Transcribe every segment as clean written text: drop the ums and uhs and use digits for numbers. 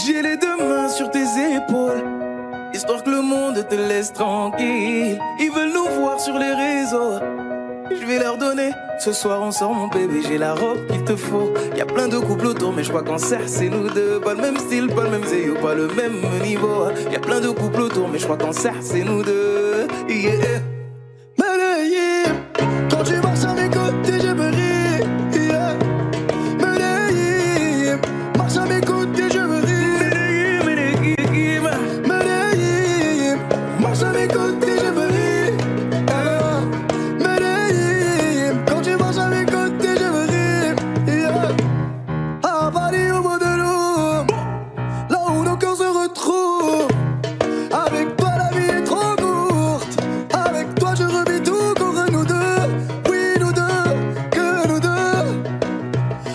J'ai les deux mains sur tes épaules, histoire que le monde te laisse tranquille. Ils veulent nous voir sur les réseaux, je vais leur donner. Ce soir on sort mon bébé, j'ai la robe qu'il te faut. Y'a plein de couples autour mais je crois qu'en cercle c'est nous deux. Pas le même style, pas le même zéyo, pas le même niveau. Y'a plein de couples autour mais je crois qu'en cercle c'est nous deux. Yeah. Medellín, quand tu marches à mes côtés je me ris. Yeah. Medellín, marche à mes côtés je me ris. Medellín, Medellín, marche à mes côtés je me ris. Yeah. Medellín, quand tu marches à mes côtés je me ris. Yeah. À Paris au bout de l'eau, là où nos cœurs se retrouvent. Avec toi la vie est trop courte. Avec toi je revis tout contre nous deux. Oui nous deux, que nous deux.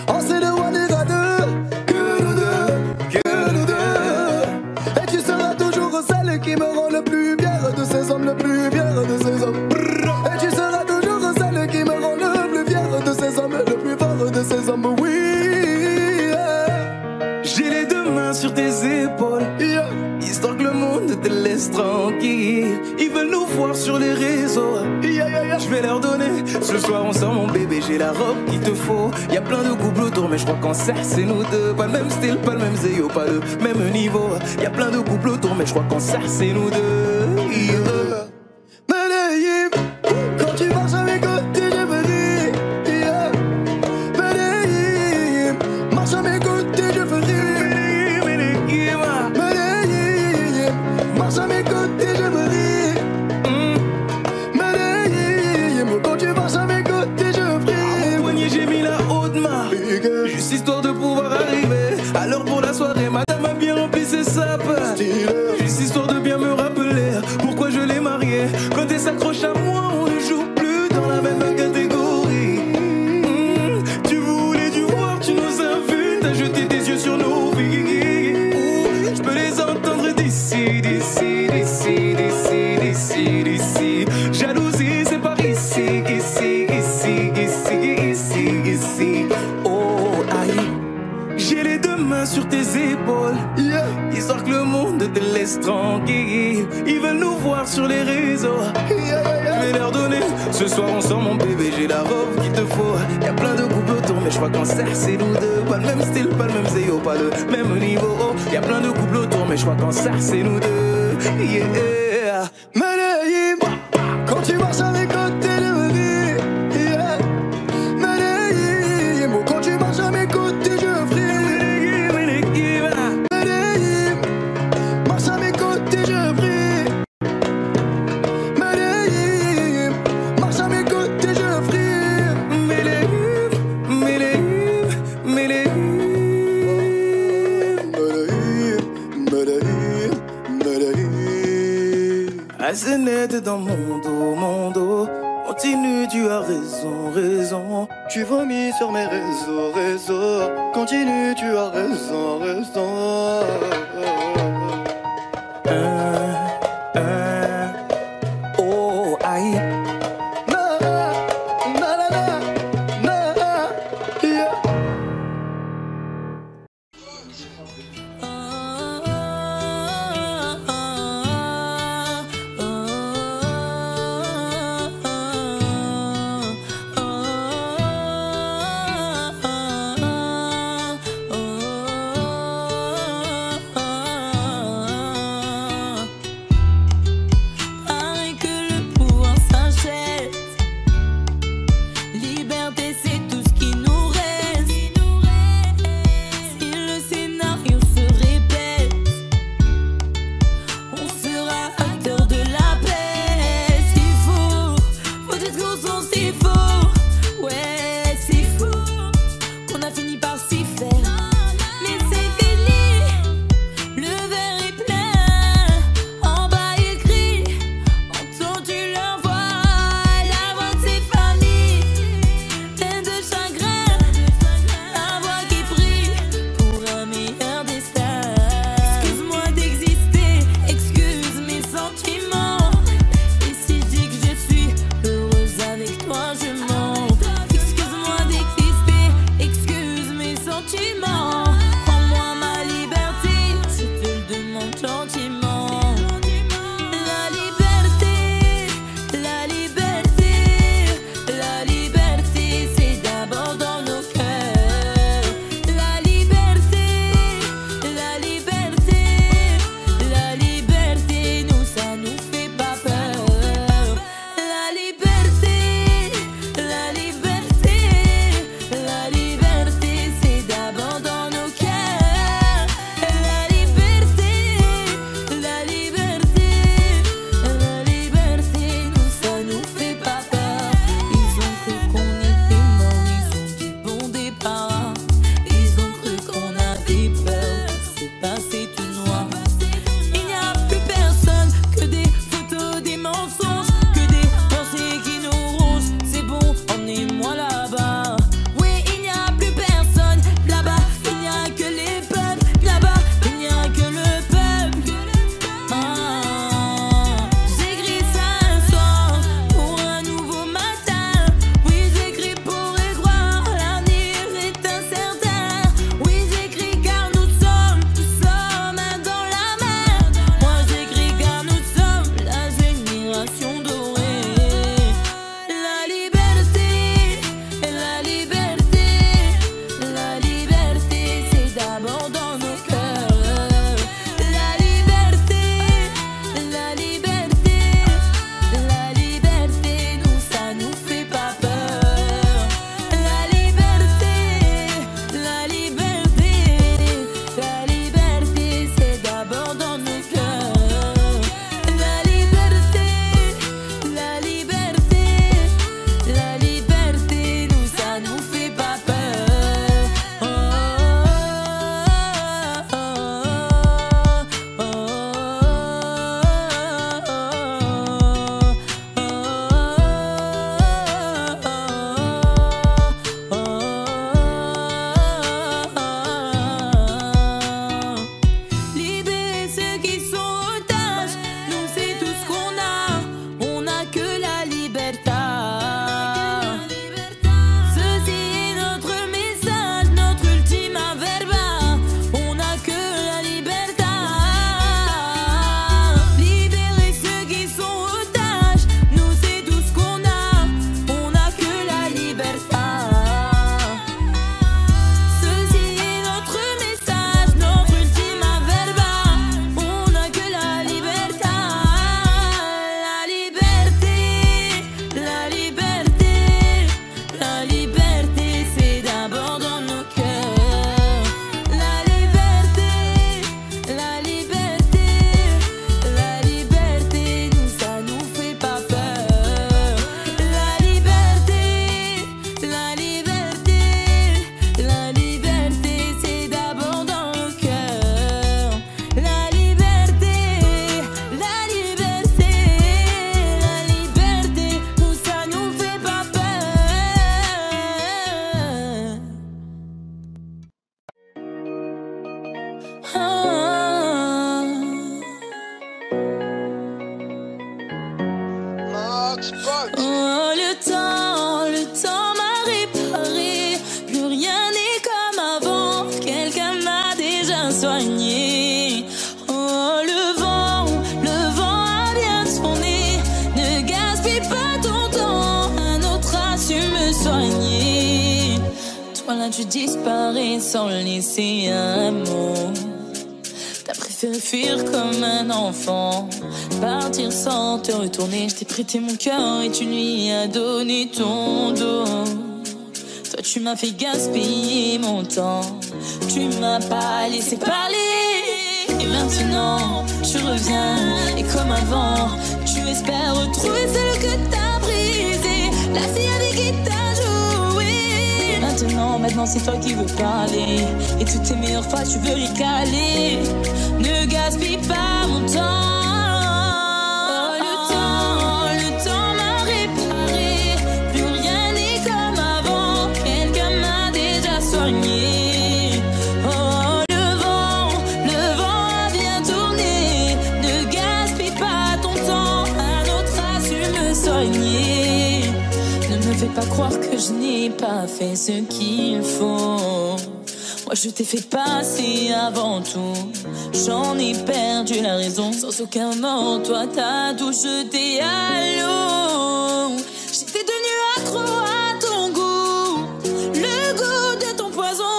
On sait de one et à deux. Que nous deux, que nous deux. Et tu seras toujours celle qui me rend le plus fier de ces hommes, le plus fier de ces hommes. Et tu seras toujours celle qui me rend le plus fier de ces hommes, le plus fort de ces hommes. Oui, yeah. j'ai les deux mains sur tes épaules, Yeah. histoire que le monde te laisse tranquille. Ils veulent nous voir sur les réseaux, Yeah, yeah, yeah. je vais leur donner. Ce soir on sort mon bébé, j'ai la robe qu'il te faut. Y'a plein de couples autour mais je crois qu'en cercle c'est nous deux. Pas le même style, pas le même zéyo, pas le même niveau. Y'a plein de couples autour mais je crois qu'en cercle c'est nous deux. Yeah. Medellín, quand tu marches à mes côtés, je me ris. Yeah. Medellín, marche à mes côtés, je me ris. Medellín, Medellín, marche à mes côtés, je me ris. Medellín, quand tu marches à mes côtés, je au prie. poignet j'ai mis la haute main, juste histoire de pouvoir arriver. Alors pour la soirée, madame a bien rempli ses sapes. Juste histoire de bien me rappeler pourquoi je l'ai mariée. Quand elle s'accroche à moi, on ne joue plus dans la même catégorie. Tu voulais du voir, tu nous as vus, t'as jeté tes yeux sur nos vies. Je peux les entendre d'ici, d'ici, d'ici, d'ici, d'ici, d'ici. Jalousie, c'est par ici, ici, ici, ici, ici, ici. Oh, aïe. J'ai les deux mains sur tes épaules, Yeah. histoire que le monde te laisse tranquille. Ils veulent nous voir sur les réseaux, Yeah, yeah, yeah. je vais leur donner. Ce soir on sort mon bébé, j'ai la robe qu'il te faut. Y'a plein de couples autour mais je crois qu'en cercle c'est nous deux. Pas le même style, pas le même zéyo, pas le même niveau. Y'a plein de couples autour mais je crois qu'en cercle c'est nous deux. Yeah. Medellín, quand tu marches à mes côtés, je me ris. Yeah. Medellín, quand tu marches à mes côtés, je prie. Medellín, marche à mes côtés, je prie. Medellín, marche à mes côtés, je prie. Medellín, Medellín, Medellín. Medellín, Medellín. Assez net dans mon dos. Continue, tu as raison, raison. Tu vomis sur mes réseaux, réseaux. Continue, tu as raison, raison. Oh, aïe. Na, na, na, na, na, yeah. Oh, le temps m'a réparé. Plus rien n'est comme avant. Quelqu'un m'a déjà soigné. Oh, le vent a bien tourné. Ne gaspille pas ton temps. Un autre a su me soigner. Toi là, tu disparais sans laisser un mot. T'as préféré fuir comme un enfant, partir sans te retourner. Je t'ai prêté mon cœur et tu lui as donné ton dos. Toi tu m'as fait gaspiller mon temps, tu m'as pas laissé parler. Et maintenant tu reviens et comme avant, tu espères retrouver celle que t'as brisée, la fille avec qui t'as joué. Maintenant c'est toi qui veux parler, et toutes tes meilleures fois tu veux les caler. Ne gaspille pas mon temps. Oh, le temps m'a réparé. Plus rien n'est comme avant. Quelqu'un m'a déjà soigné. Oh, le vent a bien tourné. Ne gaspille pas ton temps. Un autre a su me soigner. Ne me fais pas croire que je n'ai pas fait ce qu'il faut. Moi je t'ai fait passer avant tout. J'en ai perdu la raison. Sans aucun moment, toi t'as tout jeté à l'eau. J'étais devenue accro à ton goût, le goût de ton poison.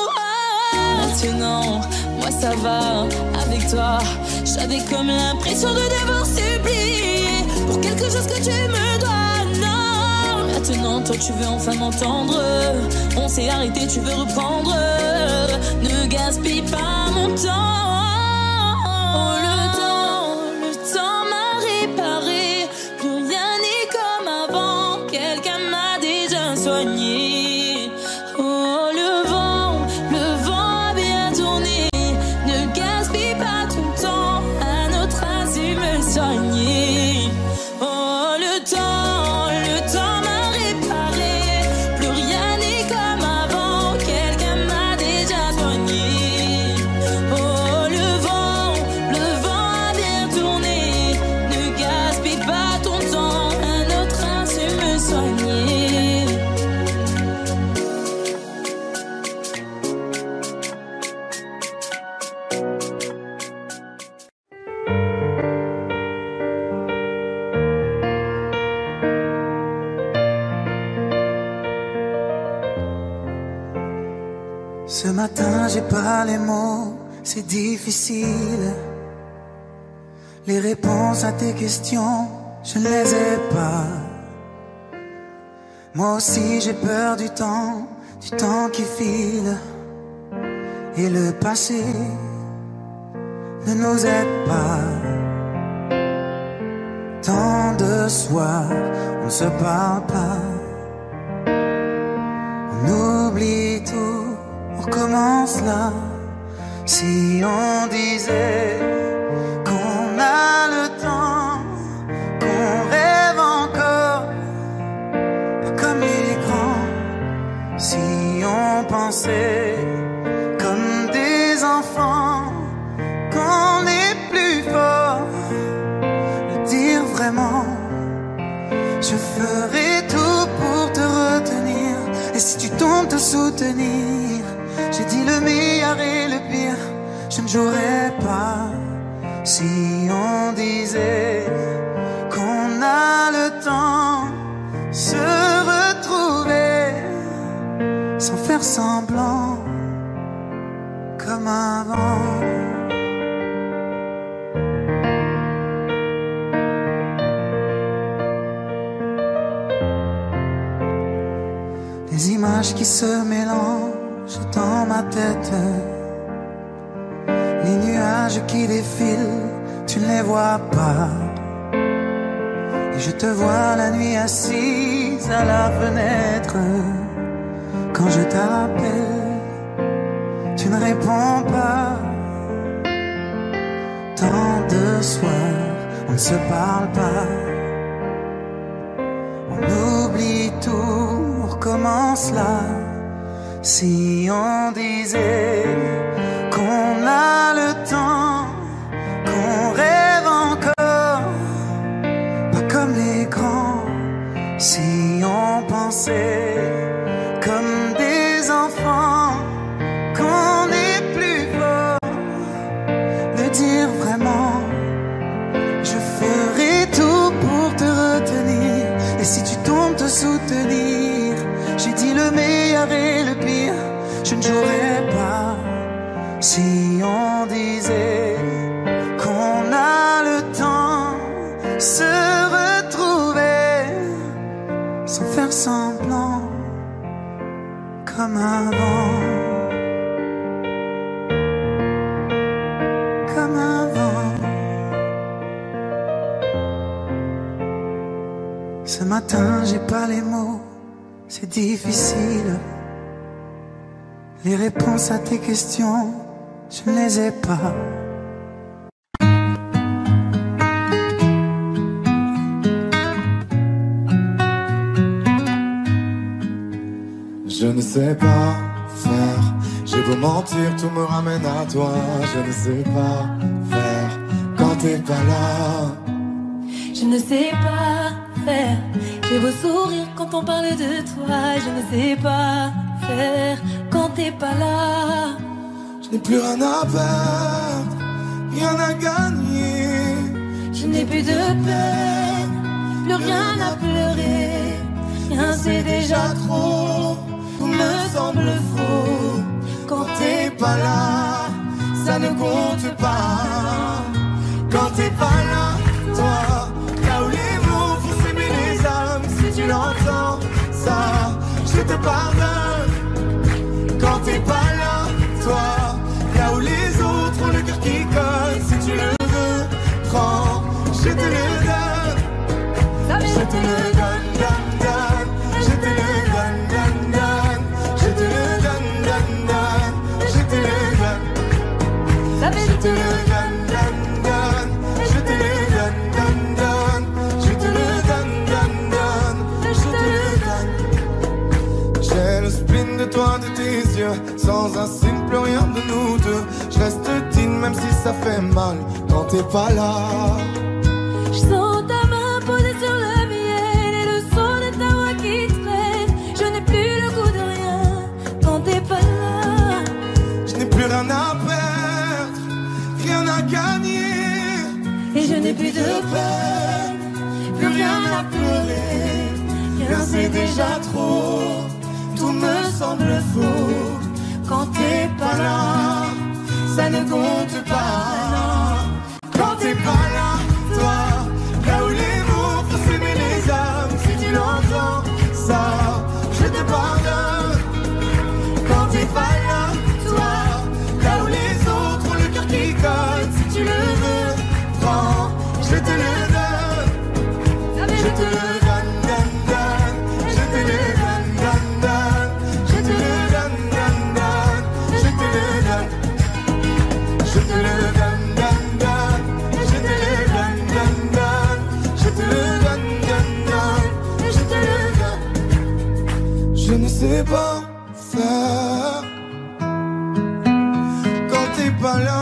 Maintenant, moi ça va avec toi. J'avais comme l'impression de devoir supplier pour quelque chose que tu me dois. Maintenant toi tu veux enfin m'entendre. On s'est arrêté, tu veux reprendre. Ne gaspille pas mon temps. Oh, le temps m'a réparé. Plus rien n'est comme avant. Quelqu'un m'a déjà soigné. Oh, le vent a bien tourné. Ne gaspille pas ton temps. Un autre a su me soigner. Oh, le temps m'a réparé. Plus rien n'est comme avant. Quelqu'un m'a déjà soigné. Oh, le vent a bien tourné. Ne gaspille pas ton temps. Un autre a su me soigner. Ce matin j'ai pas les mots, c'est difficile. Les réponses à tes questions, je ne les ai pas. Moi aussi j'ai peur du temps qui file. Et le passé ne nous aide pas. Tant de soirs, on ne se parle pas. On oublie tout, on recommence là. Si on disait qu'on a le temps, qu'on rêve encore, pas comme les grands. Si on pensait comme des enfants, qu'on est plus fort, le dire vraiment. Je ferai tout pour te retenir, et si tu tombes te soutenir. J'ai dit le meilleur et le pire, je ne jouerai pas. Si on disait qu'on a le temps, se retrouver sans faire semblant, comme avant. Des images qui se mélangent dans ma tête, les nuages qui défilent, tu ne les vois pas. Et je te vois la nuit assise à la fenêtre. Quand je t'appelle, tu ne réponds pas. Tant de soirs, on ne se parle pas. On oublie tout, on recommence là. Si on disait qu'on a le temps, Ce matin, j'ai pas les mots, c'est difficile. Les réponses à tes questions, je ne les ai pas. Je ne sais pas faire, j'ai beau mentir, tout me ramène à toi. Je ne sais pas faire quand t'es pas là. Je ne sais pas faire, j'ai beau sourire quand on parle de toi. Je ne sais pas faire quand t'es pas là. Je n'ai plus rien à perdre, rien à gagner. Je n'ai plus de peine, plus rien à pleurer. Rien c'est déjà trop, tout me semble faux. Quand t'es pas là, ça ne compte pas. Quand t'es pas là, toi, là où les mots font s'aimer les âmes. Si tu l'entends, ça, je te pardonne. Quand t'es pas là, toi, là où les autres ont le cœur qui colle. Si tu le veux, prends, je te le donne. Je te le donne, donne, donne. Je te le donne, donne, donne. Je te le donne, donne, donne. Je te le donne. Je te le donne, donne, donne. Je te le donne, donne, donne. Je te le donne, donne, donne. Je te le donne. J'ai le spin de toi, de tes yeux. Sans un signe, plus rien de nous deux. Je reste digne même si ça fait mal. Quand t'es pas là. Je sens ta main posée sur la mienne et le son de ta voix qui traîne. Je n'ai plus le goût de rien quand t'es pas là. Je n'ai plus rien à perdre, rien à gagner. Et je n'ai plus de peine, plus rien à pleurer. Rien c'est déjà trop, tout me semble faux. Quand t'es pas là, ça ne compte pas. Quand t'es pas là, toi, là où les mots font s'aimer les âmes. Si tu l'entends, ça, je te pardonne. Quand t'es pas là, toi, là où les autres ont le cœur qui colle. Si tu le veux, prends, je te le donne. Je te le donne, donne, donne. Je te le donne, donne, donne. Je te le donne, donne, donne. Je te le donne. Je te le donne, donne, donne. Je te le donne, donne, donne. Je te le donne, donne, donne. Je te le donne. Je ne sais pas faire quand t'es pas là.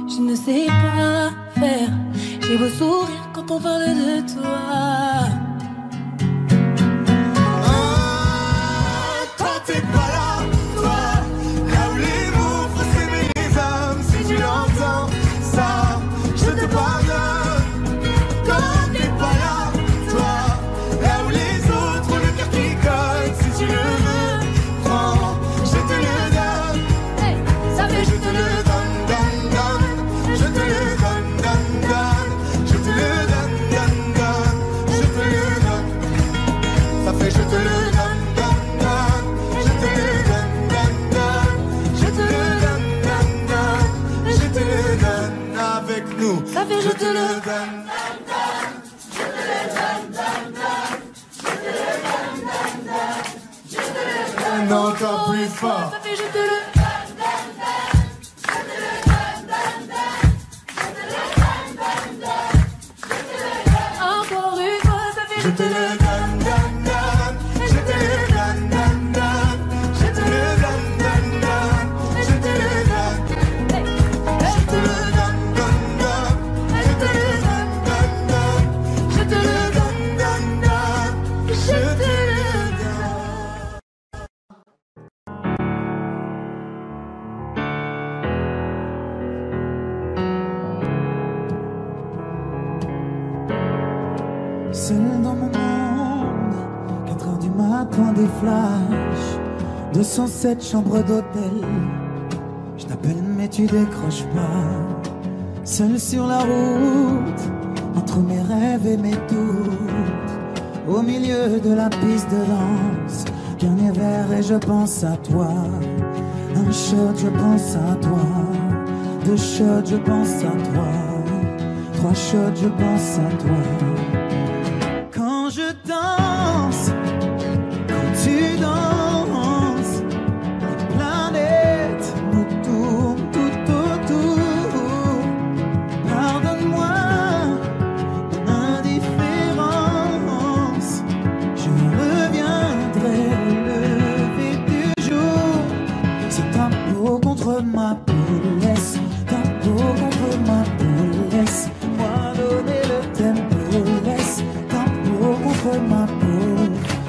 Je ne sais pas faire, j'ai beau sourire quand on parle de toi. Quand t'es pas là, toi, là où les mots font s'aimer les âmes. Si tu l'entends, ça, je te pardonne. Quand t'es pas là, toi, là où les autres ont le cœur qui colle. Si tu le veux, prends, je te le donne. Ça fait Je te le donne, donne, donne. Je te le donne, donne, donne. Je te le donne, donne, donne. Je te le donne. Ça fait je te le donne, donne, donne. Je te le donne, donne, donne. Je te le donne, donne, donne. Je te le donne avec nous. Ça fait Je te le donne. Encore plus fort. Ça fait je te le encore une fois, ça fait Je te le donne, donne, donne. Je te le donne, donne, donne. Je te le donne, donne, donne. Je te le donne. Je te le donne, donne, donne. Je te le donne, donne, donne. Je te le donne, donne, donne. Je te le donne. Seul dans mon monde, 4 heures du matin, des flashs, 207 chambres d'hôtel. Je t'appelle mais tu décroches pas. Seul sur la route, entre mes rêves et mes doutes, au milieu de la piste de danse, dernier verre et je pense à toi. Un shot, je pense à toi. 2 shots, je pense à toi. 3 shots, je pense à toi. Quand je danse, quand tu danses, les planètes nous tournent tout autour. Pardonne-moi mon indifférence, je reviendrai au lever du jour. C'est ta peau contre ma peau, laisse ta peau contre ma peau, laisse-moi donner le tempo, laisse ta peau contre ma peau.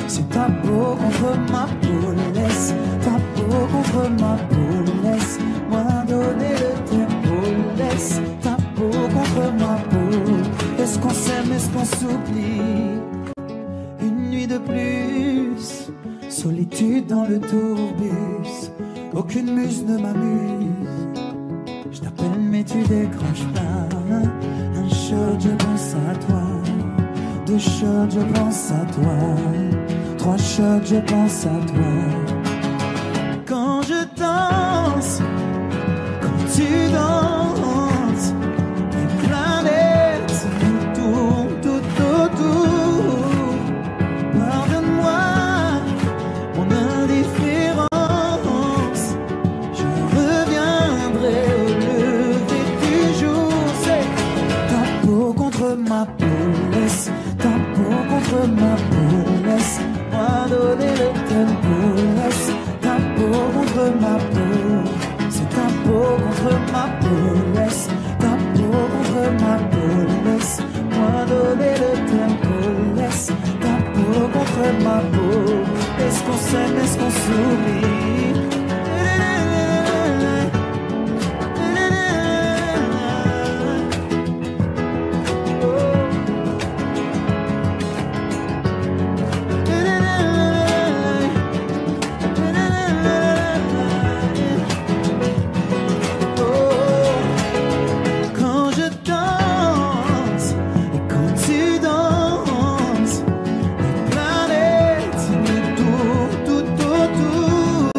C'est ta peau contre ma peau, laisse ta peau contre ma peau, laisse-moi donner le tempo, laisse ta peau contre ma peau. Est-ce qu'on s'aime, est-ce qu'on s'oublie? Une nuit de plus, solitude dans le tourbus, aucune muse ne m'amuse. Je t'appelle mais tu décroches pas. Un shot, je pense à toi. 2 shots, je pense à toi. 3 shots, je pense à toi. Quand je danse, quand tu danses, les planètes nous tournent tout autour. Pardonne-moi mon indifférence, je reviendrai au lever du jour. C'est ta peau contre ma peau, laisse ta peau contre ma peau, laisse-moi donner le tempo, laisse ta peau contre ma peau. C'est ta peau contre ma peau, laisse ta peau contre ma peau, laisse-moi donner le tempo, laisse ta peau contre ma peau. Est-ce qu'on s'aime, est-ce qu'on s'oublie? Quand je danse et quand tu danses, les planètes nous tournent tout autour.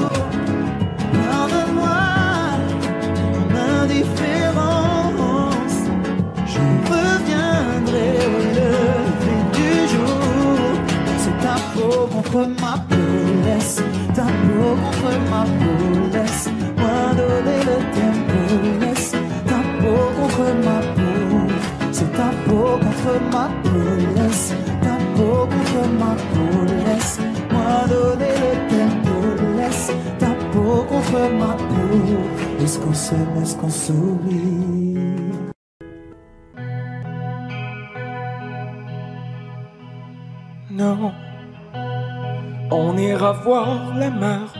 Pardonne-moi mon indifférence, je reviendrai au lever du jour. C'est ta peau contre ma peau, laisse ta peau contre ma peau, laisse-moi donner le tempo, laisse ta peau contre ma peau. C'est ta peau contre ma peau, laisse ta peau contre ma peau, laisse-moi donner le tempo, laisse ta peau contre ma peau. Est-ce qu'on s'aime, est-ce qu'on s'oublie? Non, on ira voir les mers,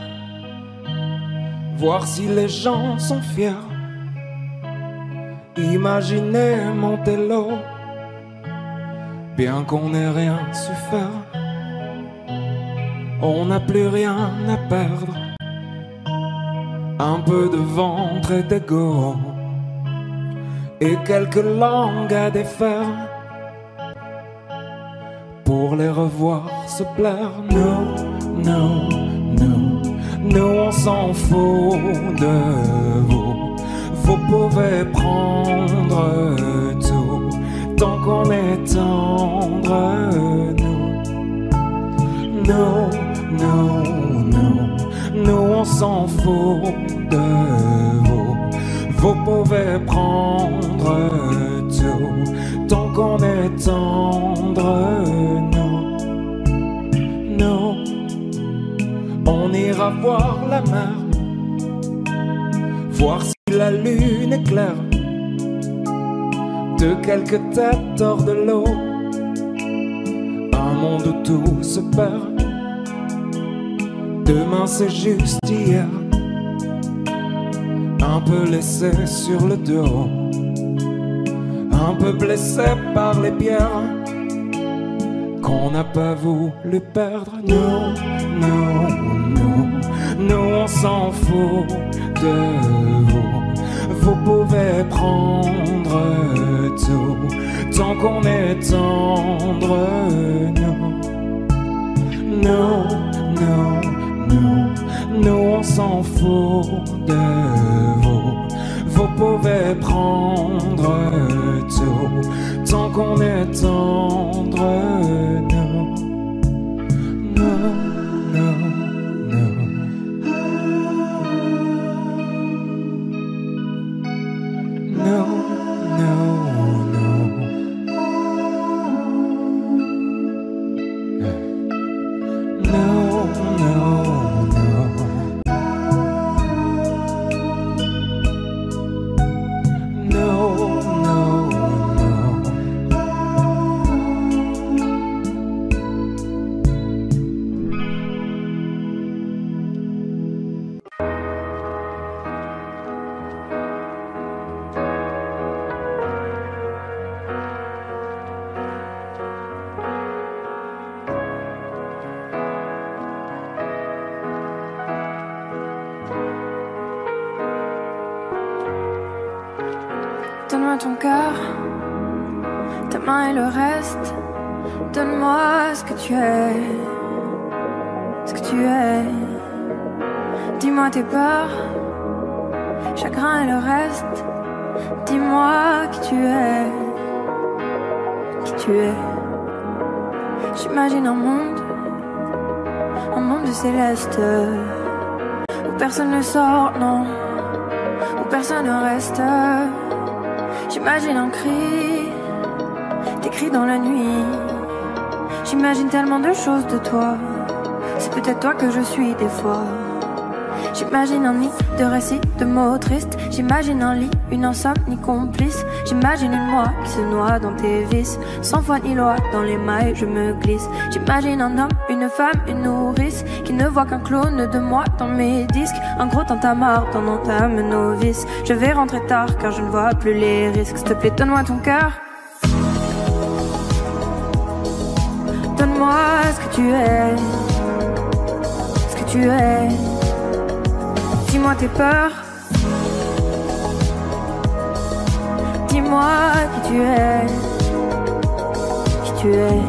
voir si les gens sont fiers. Imaginez Montello, bien qu'on n'ait rien su faire. On n'a plus rien à perdre, un peu de ventre et d'ego, et quelques langues à défaire, pour les revoir se plaire. Non, non, non, nous on s'en fout de vous. Vous pouvez prendre tout, tant qu'on est tendre. Non, non, non, nous on s'en fout de vous. Vous pouvez prendre tout, tant qu'on est tendre. Non, on ira voir la mer, voir si la lune est claire, de quelques têtes hors de l'eau, un monde où tout se perd. Demain c'est juste hier, un peu laissé sur le dos, un peu blessé par les pierres qu'on n'a pas voulu perdre. Non, non, non, nous on s'en fout de vous. Vous pouvez prendre tout, tant qu'on est tendre. Non, non, non, non, nous on s'en fout de vous. Vous pouvez prendre tout, donne-moi ton cœur, ta main et le reste. Donne-moi ce que tu es, ce que tu es. Dis-moi tes peurs, chagrin et le reste. Dis-moi qui tu es, qui tu es. J'imagine un monde de céleste, où personne ne sort, non, où personne ne reste. J'imagine un cri, des cris dans la nuit. J'imagine tellement de choses de toi, c'est peut-être toi que je suis des fois. J'imagine un nid de récits, de mots tristes. J'imagine un lit, une insomnie complice. J'imagine une moi qui se noie dans tes vices. Sans foi ni loi, dans les mailles je me glisse. J'imagine un homme, une femme, une nourrice, qui ne voit qu'un clone de moi dans mes disques. Un gros tintamarre dans entame novice. Je vais rentrer tard car je ne vois plus les risques. S'il te plaît, donne-moi ton cœur. Donne-moi ce que tu es, ce que tu es. Dis-moi tes peurs, dis-moi qui tu es, qui tu es.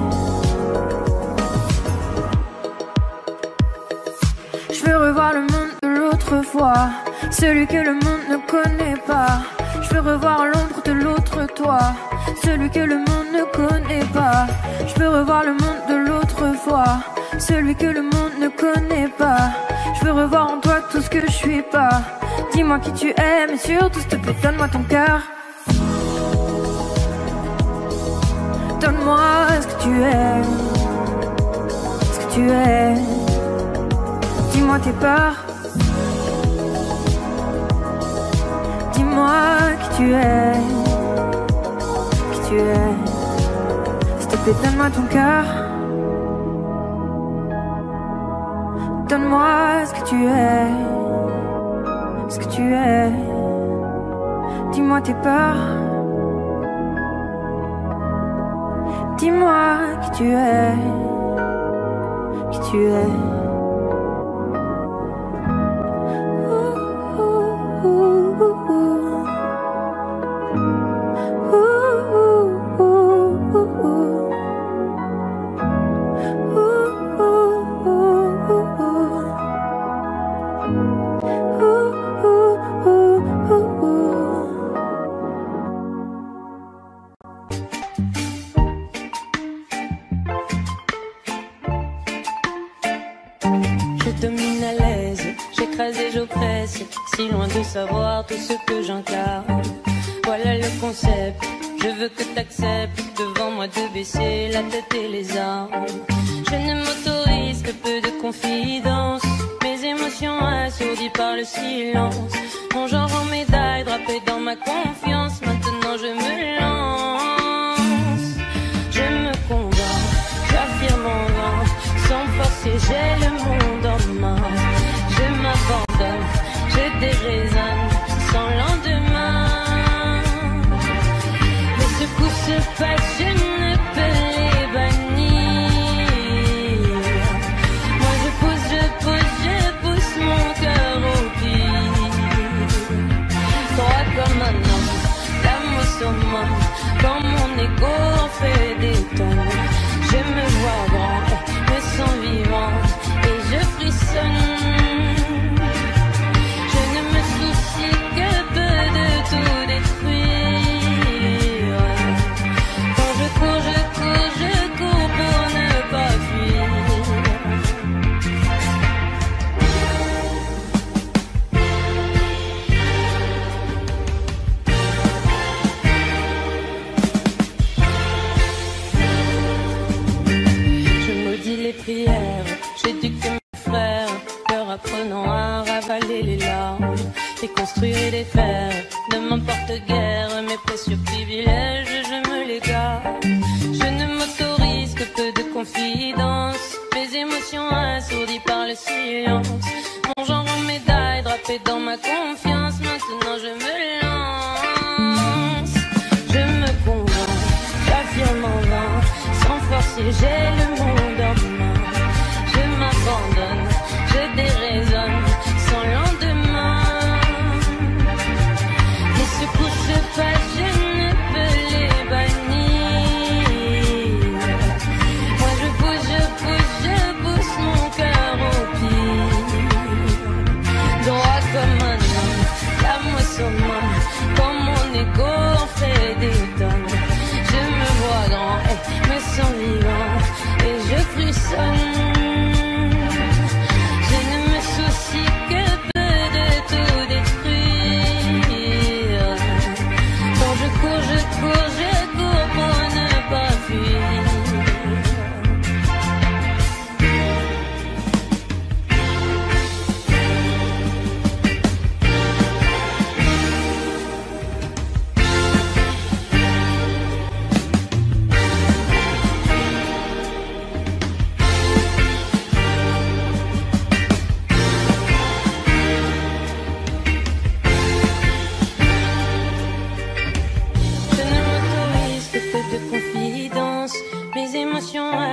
Je veux revoir le monde de l'autre fois, celui que le monde ne connaît pas. Je veux revoir l'ombre de l'autre toi, celui que le monde ne connaît pas. Je veux revoir le monde de l'autre fois, celui que le monde ne connaît pas. Je veux revoir en toi tout ce que je suis pas. Dis-moi qui tu es, mais surtout s'il te plaît, donne-moi ton cœur. Donne-moi ce que tu es, ce que tu es. Dis-moi tes peurs, dis-moi qui tu es, qui tu es. S'il te plaît, donne-moi ton cœur. Donne-moi ce que tu es, ce que tu es. Dis-moi tes peurs, dis-moi qui tu es, qui tu es. Si loin de savoir tout ce que j'incarne. Voilà le concept, je veux que t'acceptes devant moi de baisser la tête et les armes. Je ne m'autorise que peu de confidence, mes émotions assourdies par le silence. Mon genre en médaille drapé dans ma confiance, maintenant je me lance. Je me convainc, j'affirme en vain, sans forcer j'ai le monde en main. Je m'abandonne, je déraisonne sans lendemain. Mais ce coup se passe, je ne peux les bannir. Moi je pousse mon cœur au pire. Droit comme un homme, l'âme au summum, quand mon ego en fait des tonnes. Je me vois grand, me sens vivant et je frissonne. J'éduque mes frères, leur apprenant à ravaler les larmes et construire et défaire. Ne m'importe guère mes précieux privilèges, je me les garde. Je ne m'autorise que peu de confidence, mes émotions assourdies par le silence. Mon genre en médaille drapé dans ma confiance, maintenant je me lance. Je me convainc, j'affirme en vain, sans forcer j'ai le monde en main. M'abandonne, je déraisonne sans lendemain. Et ce coup se passe, je summum. Quand mon ego en fait des tonnes, je me vois grand et me sens vivant et je frissonne. Je ne me soucie que peu de tout détruire. Quand je cours, je cours, je cours pour ne pas fuir.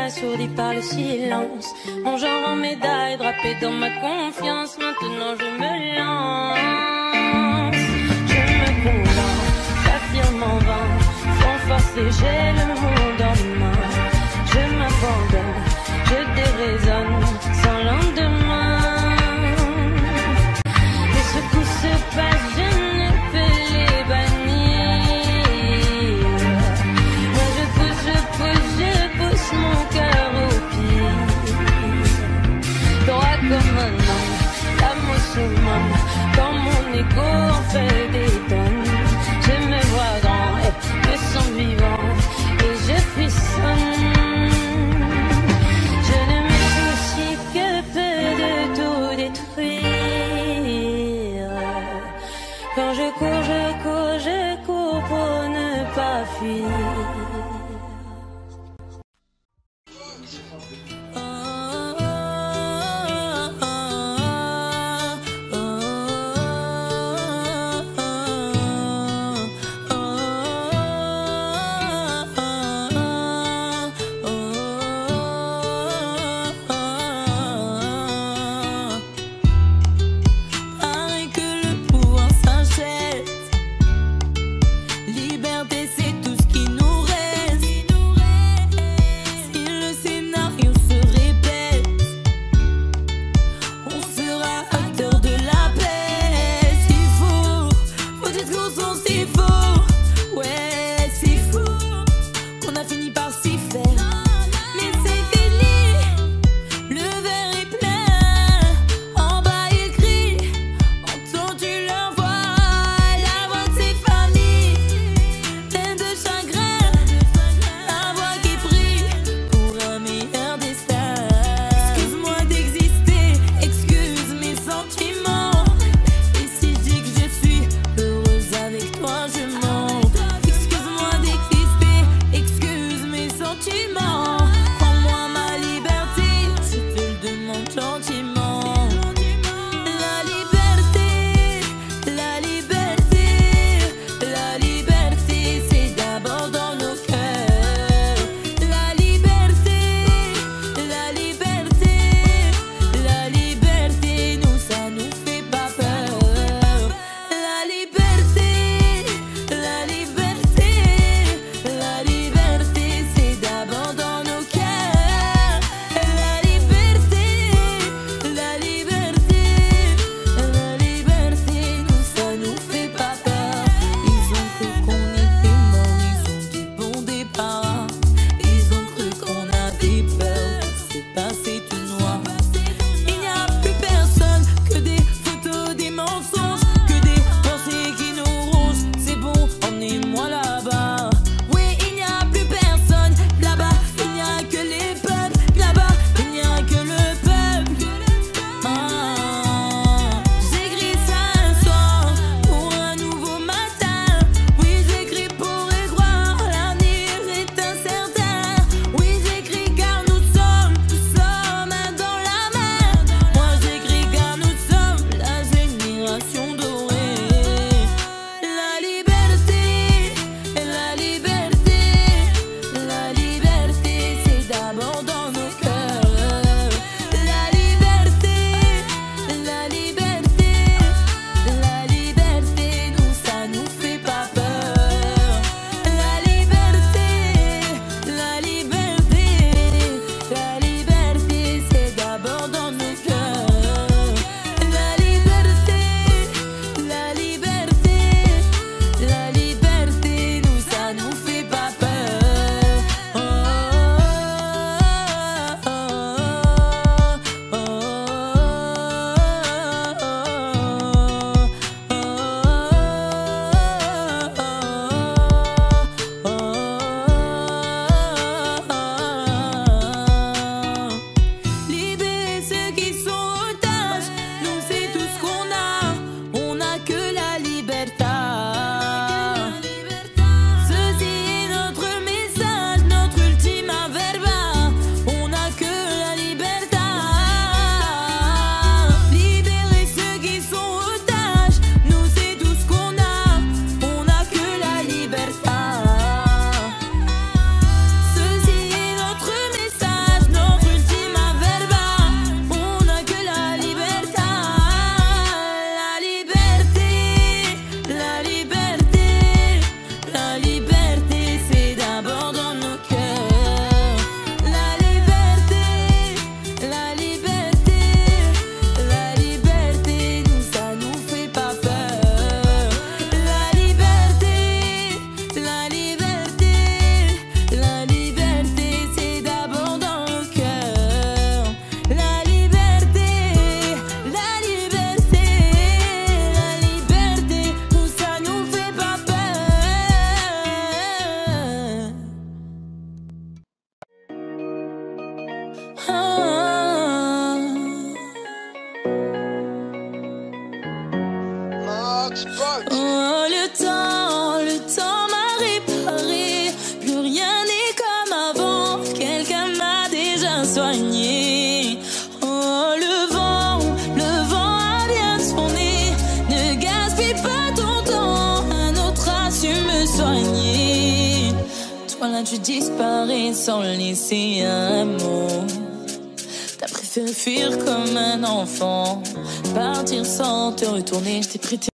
Assourdi par le silence, mon genre en médaille drapé dans ma confiance. Maintenant je me lance, je me convainc, j'affirme en vain, sans forcer j'ai le monde en main. Je m'abandonne, je déraisonne sans lendemain. Les secousses se passent, je ne peux les bannir. Moi je pousse mon cœur au pied, droit comme un homme, l'âme au summum. Quand mon ego en fait des tonnes, je me vois grand et me sens vivant et je frissonne. Je ne me soucie que peu de tout détruire. Quand je cours, je cours, je cours pour ne pas fuir. Liberté, c'est tout ce qui nous reste. Oh, le temps m'a réparé. Plus rien n'est comme avant. Quelqu'un m'a déjà soigné. Oh, le vent a bien tourné. Ne gaspille pas ton temps. Un autre a su me soigner. Toi là, tu disparais sans laisser un mot. T'as préféré fuir comme un enfant. Partir sans te retourner. Je t'ai prêté.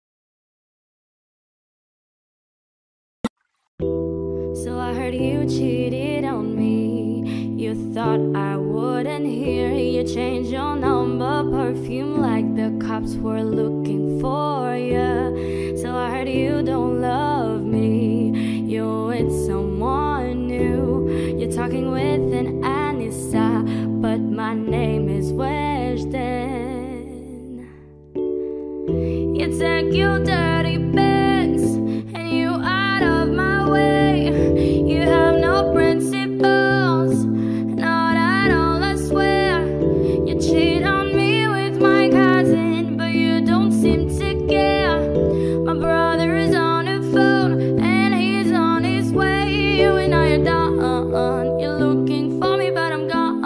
So I heard you cheated on me. You thought I wouldn't hear. You changed your number, perfume like the cops were looking for you. So I heard you don't love me. You're with someone new. You're talking with an Anissa, but my name is Weshden. You take your dirty Benz and you out of my way. You have no principles, not at all, I swear. You cheat on me with my cousin, but you don't seem to care. My brother is on the phone and he's on his way. You and I are done. You're looking for me, but I'm gone.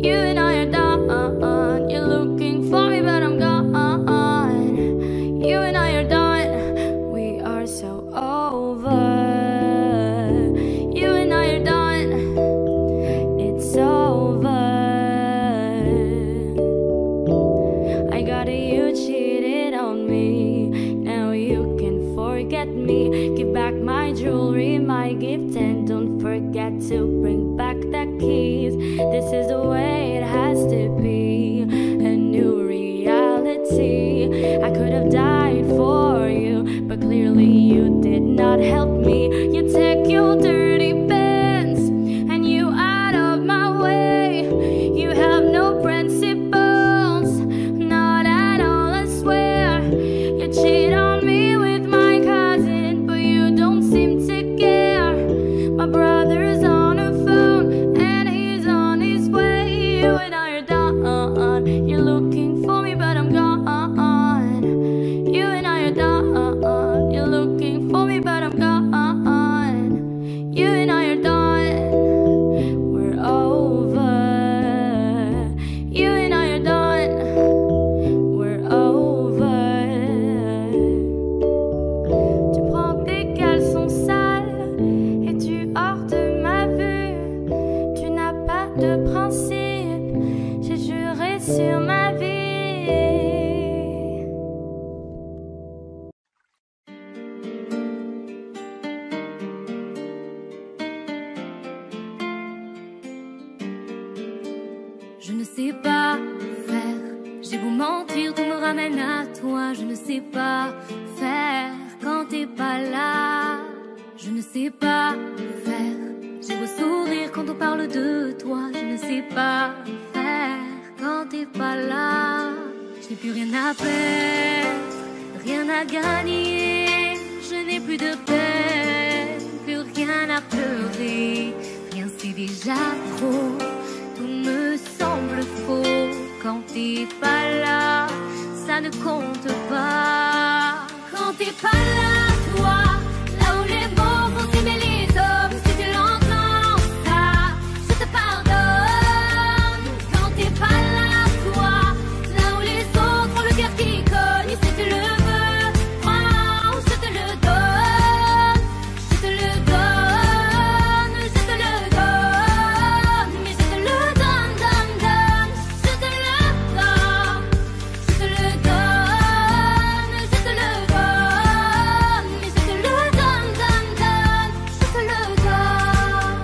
You and I are done. You're looking for me, but I'm gone. You and I are done. We are so over. You and I are done. It's over. I got it, you cheated on me. Now you can forget me. Give back my jewelry, my gift, and don't forget to bring back the keys. This is the way it has to be. A new reality. I could have died for you, but clearly you did not help me. You take your dirty Benz and you out of my way. You have no principles, not at all, I swear. You cheat on me with my cousin, but you don't seem to care. My brother's on the phone and he's on his way. You and I are done. You're looking for me, but I'm gone. You and I are done. You're looking for me, but I'm gone. You and I are done. We're over. You and I are done. We're over. Tu prends tes caleçons sales et tu hors de ma vue. Tu n'as pas de principe. J'ai juré sur ma vie. Je ne sais pas faire. J'ai beau mentir, tout me ramène à toi. Je ne sais pas faire quand t'es pas là. Je ne sais pas faire. J'ai beau sourire quand on parle de toi. Je ne sais pas faire quand t'es pas là. Je n'ai plus rien à perdre, rien à gagner. Je n'ai plus de peine, plus rien à pleurer. Rien c'est déjà trop. Tout me semble faux quand t'es pas là, ça ne compte pas. Quand t'es pas là, toi, là où les mots vont s'aimer les hommes, si tu l'entends, ça, je te pardonne. Quand t'es pas là, toi, là où les autres ont le cœur qui cogne, si tu le veux, oh, je te le donne, je te le donne, je te le donne, mais je te le donne, donne, donne, je te le donne, je te le donne, je te le donne, mais je te le donne, donne, donne, je te le donne.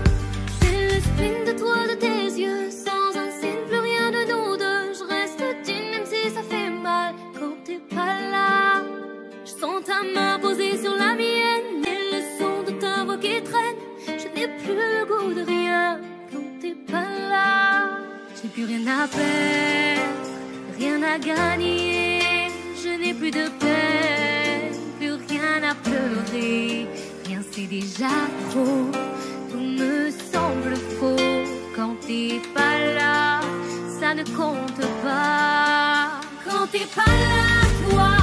J'ai le spleen de toi, de tes yeux, sans un signe, plus rien de nous deux. Je reste digne même si ça fait mal quand t'es pas là. Je sens ta main posée sur la mienne et le son de ta voix qui traîne. Je n'ai plus le goût de rien quand t'es pas là. Je n'ai plus rien à perdre, rien à gagner. Je n'ai plus de peine, plus rien à pleurer. Rien c'est déjà trop, tout me semble faux quand t'es pas là, ça ne compte pas. Quand t'es pas là, toi,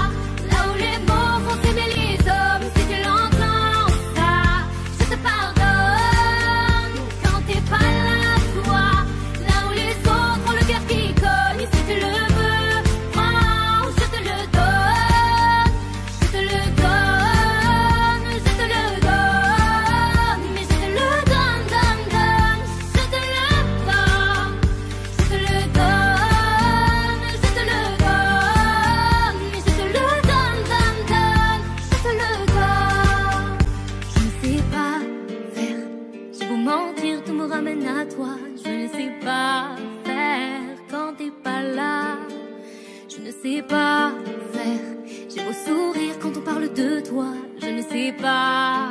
sourire quand on parle de toi, je ne sais pas.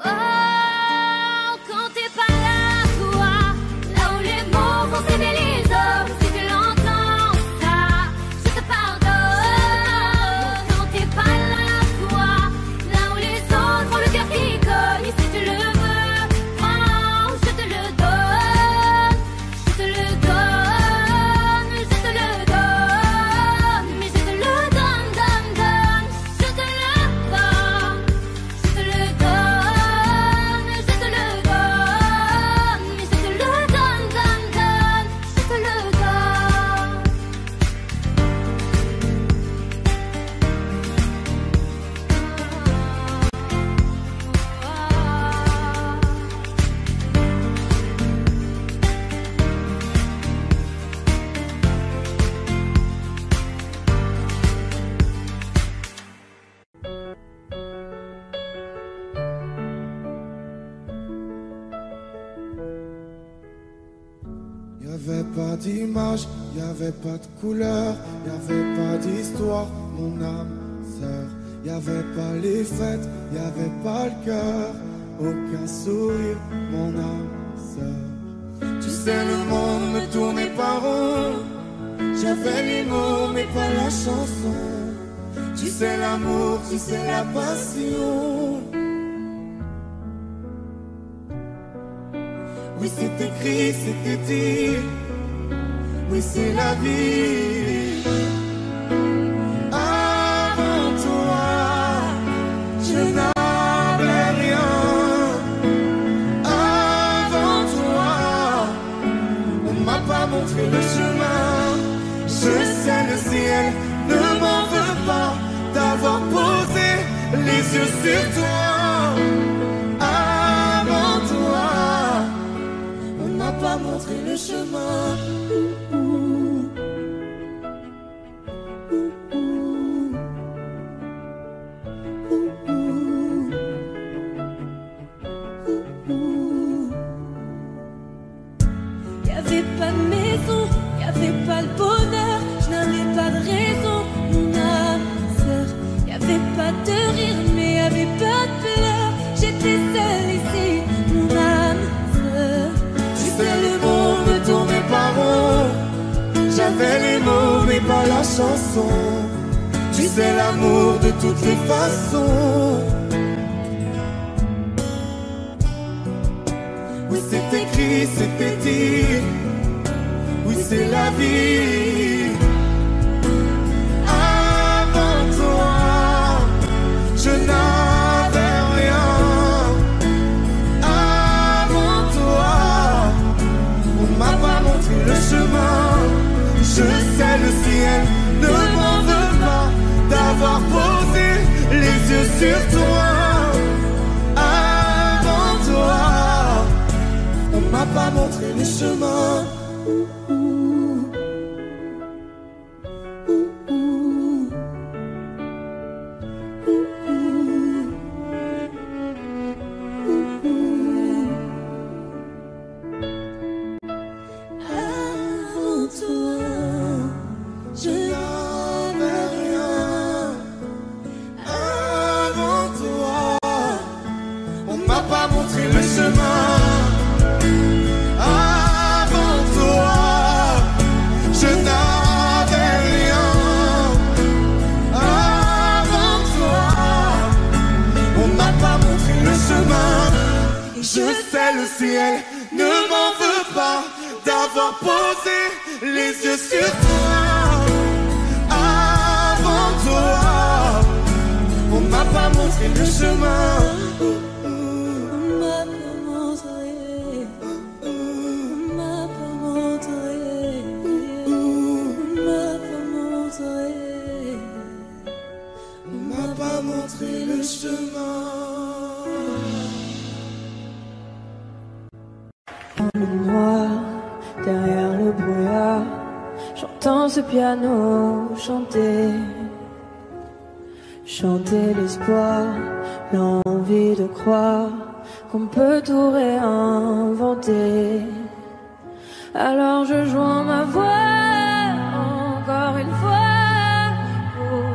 Oh, quand t'es pas là, toi, là où les mots vont s'aimer les hommes, si tu l'entends, ça, je te pardonne. Quand t'es pas là, toi, là où les autres ont le cœur qui cogne, si tu le veux, prends, je te le donne, je te le donne, je te le donne, mais je te le donne, donne, donne, je te le donne, je te le donne, je te le donne, mais je te le donne, donne, donne, je te le donne. Y'avait pas d'image, y'avait pas de couleur, y'avait pas d'histoire, mon âme sœur. Y'avait pas les fêtes, y'avait pas le cœur, aucun sourire, mon âme sœur. Tu sais, le monde ne tournait pas rond, j'avais les mots mais pas la chanson. Tu sais l'amour, tu sais la passion. Oui, c'est écrit, c'était dit. Oui, c'est la vie. Avant toi, je n'avais rien. Avant toi, on m'a pas montré le chemin. Je sais, le ciel ne m'en veut pas d'avoir posé les yeux sur toi. Avant toi, on m'a pas montré le chemin. Y'avait pas de maison, y'avait pas le bonheur, je n'avais pas de raison, mon âme sœur. Y'avait pas de rire, mais y'avait pas de pleurs. J'étais seule ici, mon âme sœur. Tu sais, le monde ne tournait pas rond. J'avais les mots, mais pas la chanson. Tu sais, l'amour de toutes les façons. Oui, c'est écrit, c'était dit. Oui, c'est la vie. Avant toi, je n'avais rien. Avant toi, on m'a pas montré le chemin. Je sais, le ciel ne m'en veut pas d'avoir posé les yeux sur toi. Avant toi, on m'a pas montré le chemin. Avant toi, Je n'avais rien. Avant toi, on m'a pas montré le chemin. Avant toi, je n'avais rien. Avant toi, on m'a pas montré le chemin. Je sais, le ciel ne m'en veut pas d'avoir posé les yeux sur toi. Avant toi, on m'a pas montré le chemin. on m'a pas montré, on m'a pas montré, on m'a pas montré. On m'a pas montré le chemin. Le noir, derrière le brouillard, j'entends ce piano chanter. Chanter l'espoir, l'envie de croire qu'on peut tout réinventer. Alors je joins ma voix encore une fois pour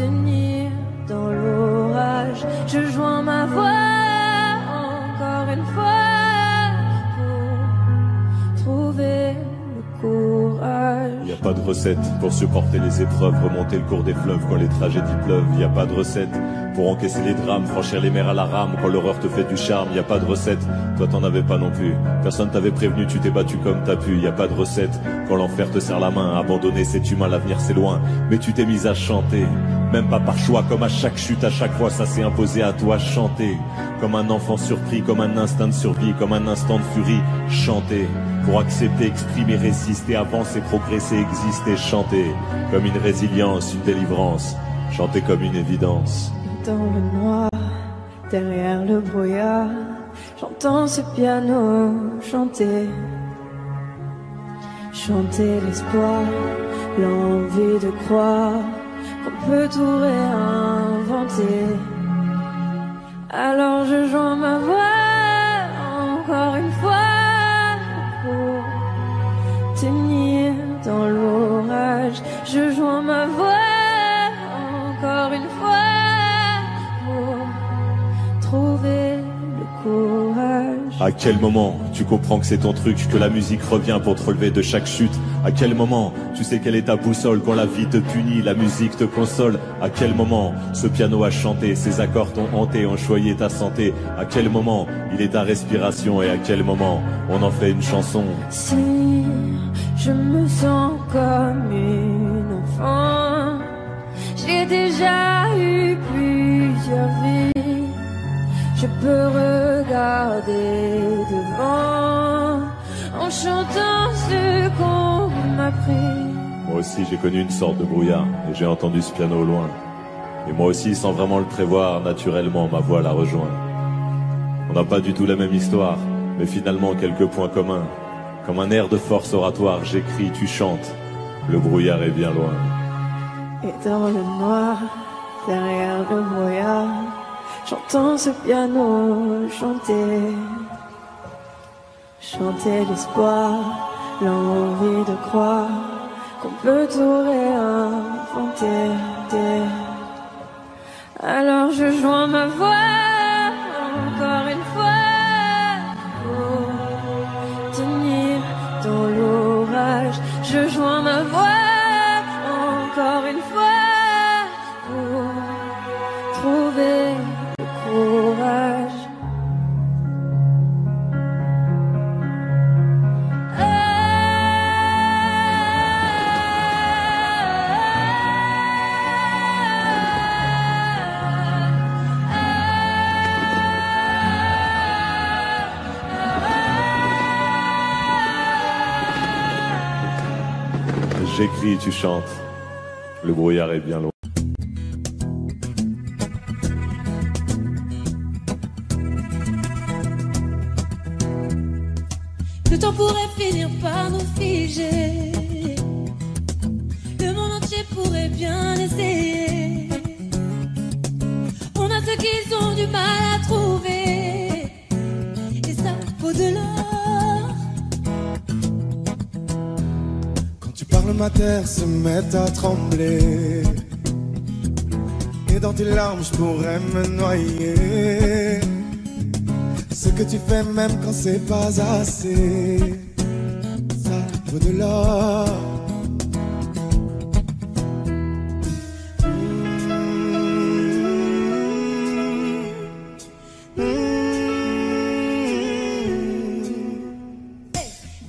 tenir dans l'orage. Je joins ma voix encore une fois pour trouver le courage. Y a pas de recette pour supporter les épreuves, remonter le cours des fleuves quand les tragédies pleuvent. Y a pas de recette pour encaisser les drames, franchir les mers à la rame quand l'horreur te fait du charme. Y a pas de recette, toi t'en avais pas non plus. Personne t'avait prévenu, tu t'es battu comme t'as pu. Y a pas de recette quand l'enfer te serre la main. Abandonné c'est humain, l'avenir c'est loin. Mais tu t'es mise à chanter, même pas par choix. Comme à chaque chute, à chaque fois ça s'est imposé à toi. Chanter comme un enfant surpris, comme un instinct de survie, comme un instant de furie. Chanter pour accepter, exprimer, résister, avancer, progresser, exister. Chanter comme une résilience, une délivrance. Chanter comme une évidence. Dans le noir, derrière le brouillard, j'entends ce piano chanter. Chanter l'espoir, l'envie de croire qu'on peut tout réinventer. Alors je joins ma voix encore une fois pour tenir dans l'orage. Je joins ma voix encore une fois pour trouver le courage. À quel moment tu comprends que c'est ton truc, que la musique revient pour te relever de chaque chute? À quel moment tu sais quelle est ta boussole quand la vie te punit, la musique te console? À quel moment ce piano a chanté, ses accords t'ont hanté, ont choyé ta santé? À quel moment il est ta respiration et à quel moment on en fait une chanson? Si je me sens comme une enfant, j'ai déjà eu plusieurs vies. Je peux regarder devant en chantant ce qu'on m'a pris. Moi aussi j'ai connu une sorte de brouillard et j'ai entendu ce piano au loin. Et moi aussi, sans vraiment le prévoir, naturellement ma voix la rejoint. On n'a pas du tout la même histoire, mais finalement quelques points communs. Comme un air de force oratoire, j'écris, tu chantes. Le brouillard est bien loin. Et dans le noir, derrière le brouillard, j'entends ce piano chanter. Chanter l'espoir, l'envie de croire qu'on peut tout réinventer. Alors je joins ma voix encore une fois pour tenir dans l'orage. Je joins ma voix encore une fois pour trouver le courage. J'écris, tu chantes. Le brouillard est bien loin. Le temps pourrait finir par nous figer. Le monde entier pourrait bien essayer. On a ceux qui ont du mal à trouver. Et ça vaut de l'or. Quand tu parles, ma terre se met à trembler. Et dans tes larmes, je pourrais me noyer. Ce que tu fais même quand c'est pas assez, ça vaut de l'or.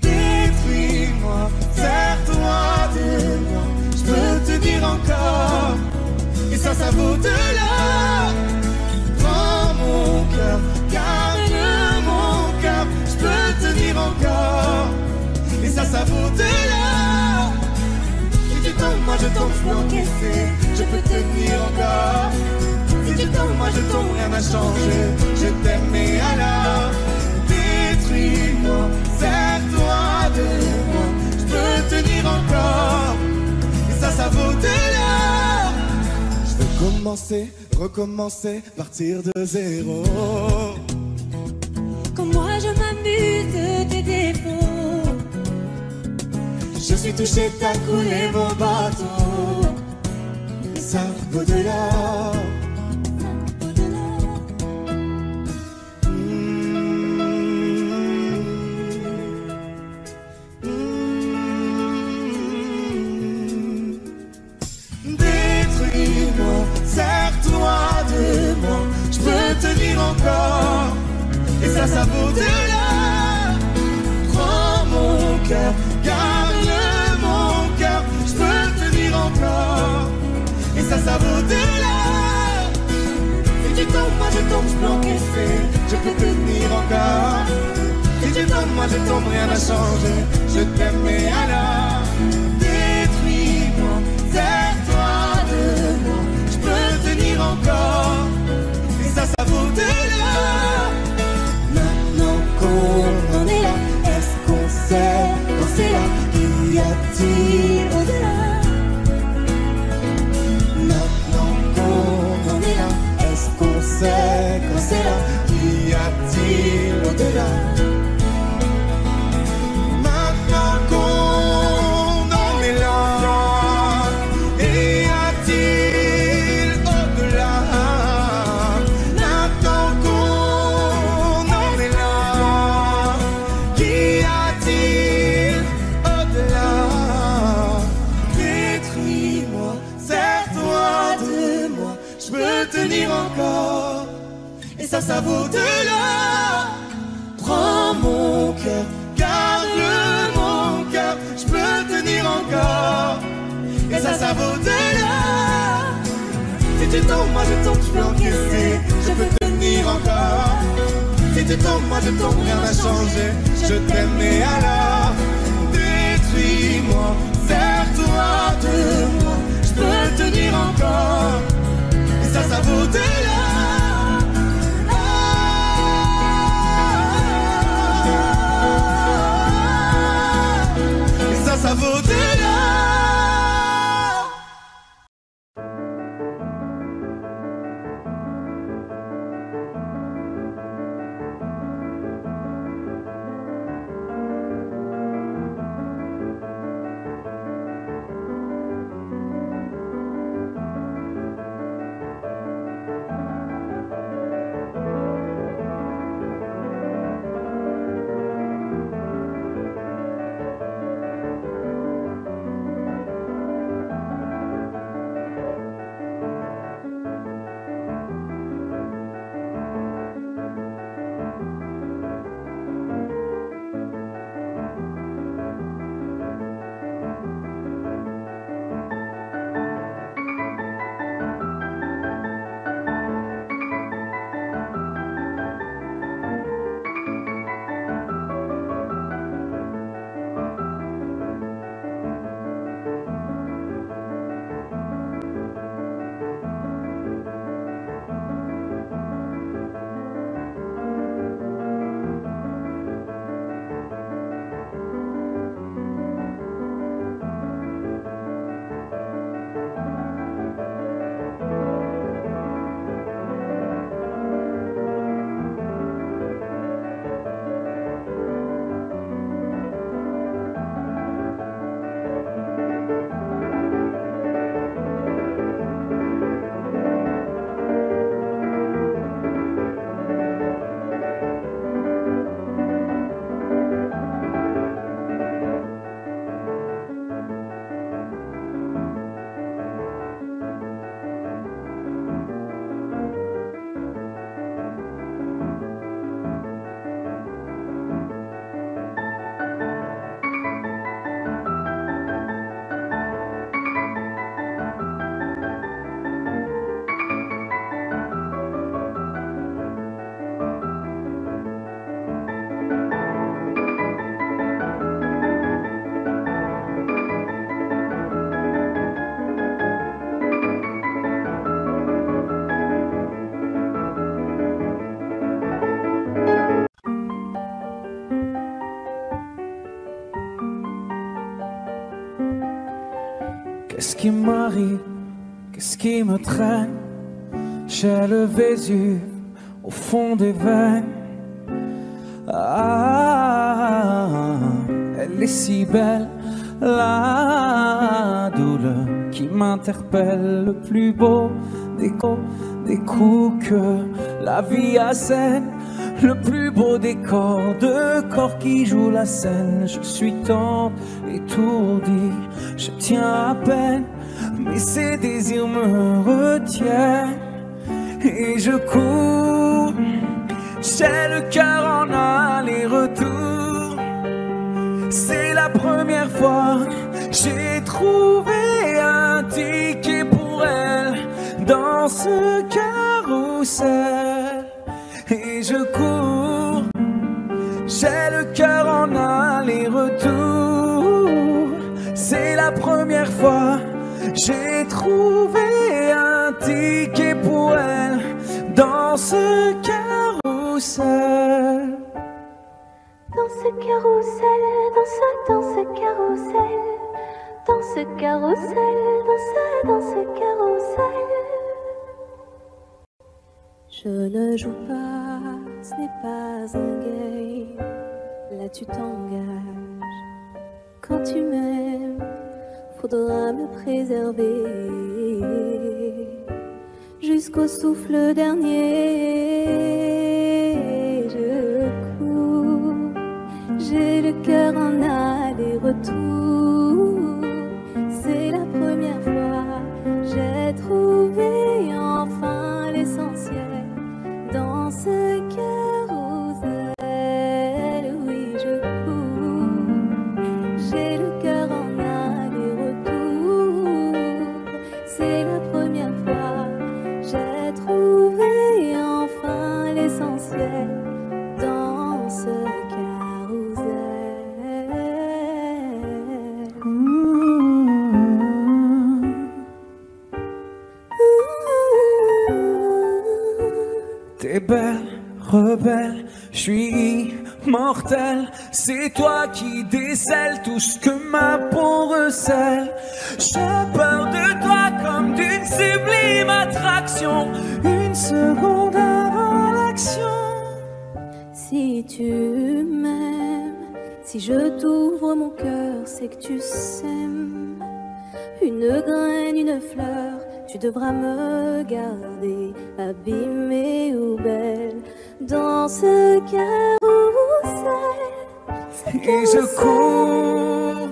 Détruis-moi, serre-toi de moi, je peux te dire encore, et ça vaut de l'or. Prends mon cœur, garde mon cœur, je peux te dire encore, et ça vaut de l'or. Si tu tombes, moi je tombe, je peux encaisser, je peux te tenir encore. Si tu tombes, moi je tombe, rien n'a changé, je t'aime et alors détruis-moi, serre-toi de moi, je peux te dire encore, et ça vaut de l'or. Je veux commencer, recommencer, partir de zéro. Comme moi je m'amuse de tes défauts. Je suis touché, t'as coulé mon bateau. savent au-delà. Détruis-moi, serre-toi de moi, je peux tenir encore, et ça vaut au-delà. Prends mon cœur, garde mon cœur, je peux tenir encore, et ça vaut au-delà. Si tu tombes, moi je tombe, je peux encaisser, je peux tenir encore. Si tu tombes, moi je tombe, rien n'a changé, je t'aime mais alors détruis-moi, serre-toi de moi, je peux tenir encore, et ça vaut au-delà. Maintenant qu'on en est là, est-ce qu'on sait quand c'est là, y a-t-il au-delà? Maintenant qu'on en est là, est-ce qu'on sait quand c'est là, y a-t-il au-delà? Maintenant qu'on en est là, y a-t-il au-delà? Maintenant qu'on en est là, qu'y a-t-il au-delà? Détruis-moi, serre-toi de moi, je peux tenir encore, et ça vaut au-delà. Prends mon cœur, garde mon cœur, je peux tenir encore, et ça vaut au-delà. Si tu tombes, moi je tombe, je peux encaisser, je peux tenir encore. Si tu tombes, moi je tombe, rien n'a changé, je t'aime mais alors détruis-moi, serre-toi de moi, je peux tenir encore, et ça vaut au-delà. Ça vaut au-delà. Qu'est-ce qui m'arrive? Qu'est-ce qui me traîne? J'ai le Vésuve au fond des veines. Ah, elle est si belle, la douleur qui qui m'interpelle, le plus beau des coups que la vie assène, le plus beau des corps, de corps qui jouent la scène. Je suis tant étourdi, je tiens à peine, mais ces désirs me retiennent et je cours. J'ai le cœur en aller-retour. C'est la première fois j'ai trouvé un ticket pour elle dans ce carrousel et je cours. J'ai le cœur en aller-retour. C'est la première fois j'ai trouvé un ticket pour elle dans ce carrousel. Dans ce carrousel, dans ce carrousel, dans ce carrousel, dans ce carrousel. Je ne joue pas, ce n'est pas un game. Là tu t'engages. Quand tu m'aimes, faudra me préserver jusqu'au souffle dernier. Je cours, j'ai le cœur en aller-retour. C'est la première fois j'ai trouvé enfin l'essentiel dans ce carrousel. Oui, je cours, j'ai le cœur en aller-retour. C'est la première fois j'ai trouvé enfin l'essentiel dans ce carrousel. T'es belle, rebelle, je suis immortel. C'est toi qui décèles tout ce que ma peau recèle. J'ai peur de toi comme d'une sublime attraction. Une seconde avant l'action. Si tu m'aimes, si je t'ouvre mon cœur, c'est que tu sèmes une graine, une fleur. Tu devras me garder abîmée ou belle dans ce carrousel. Et je cours,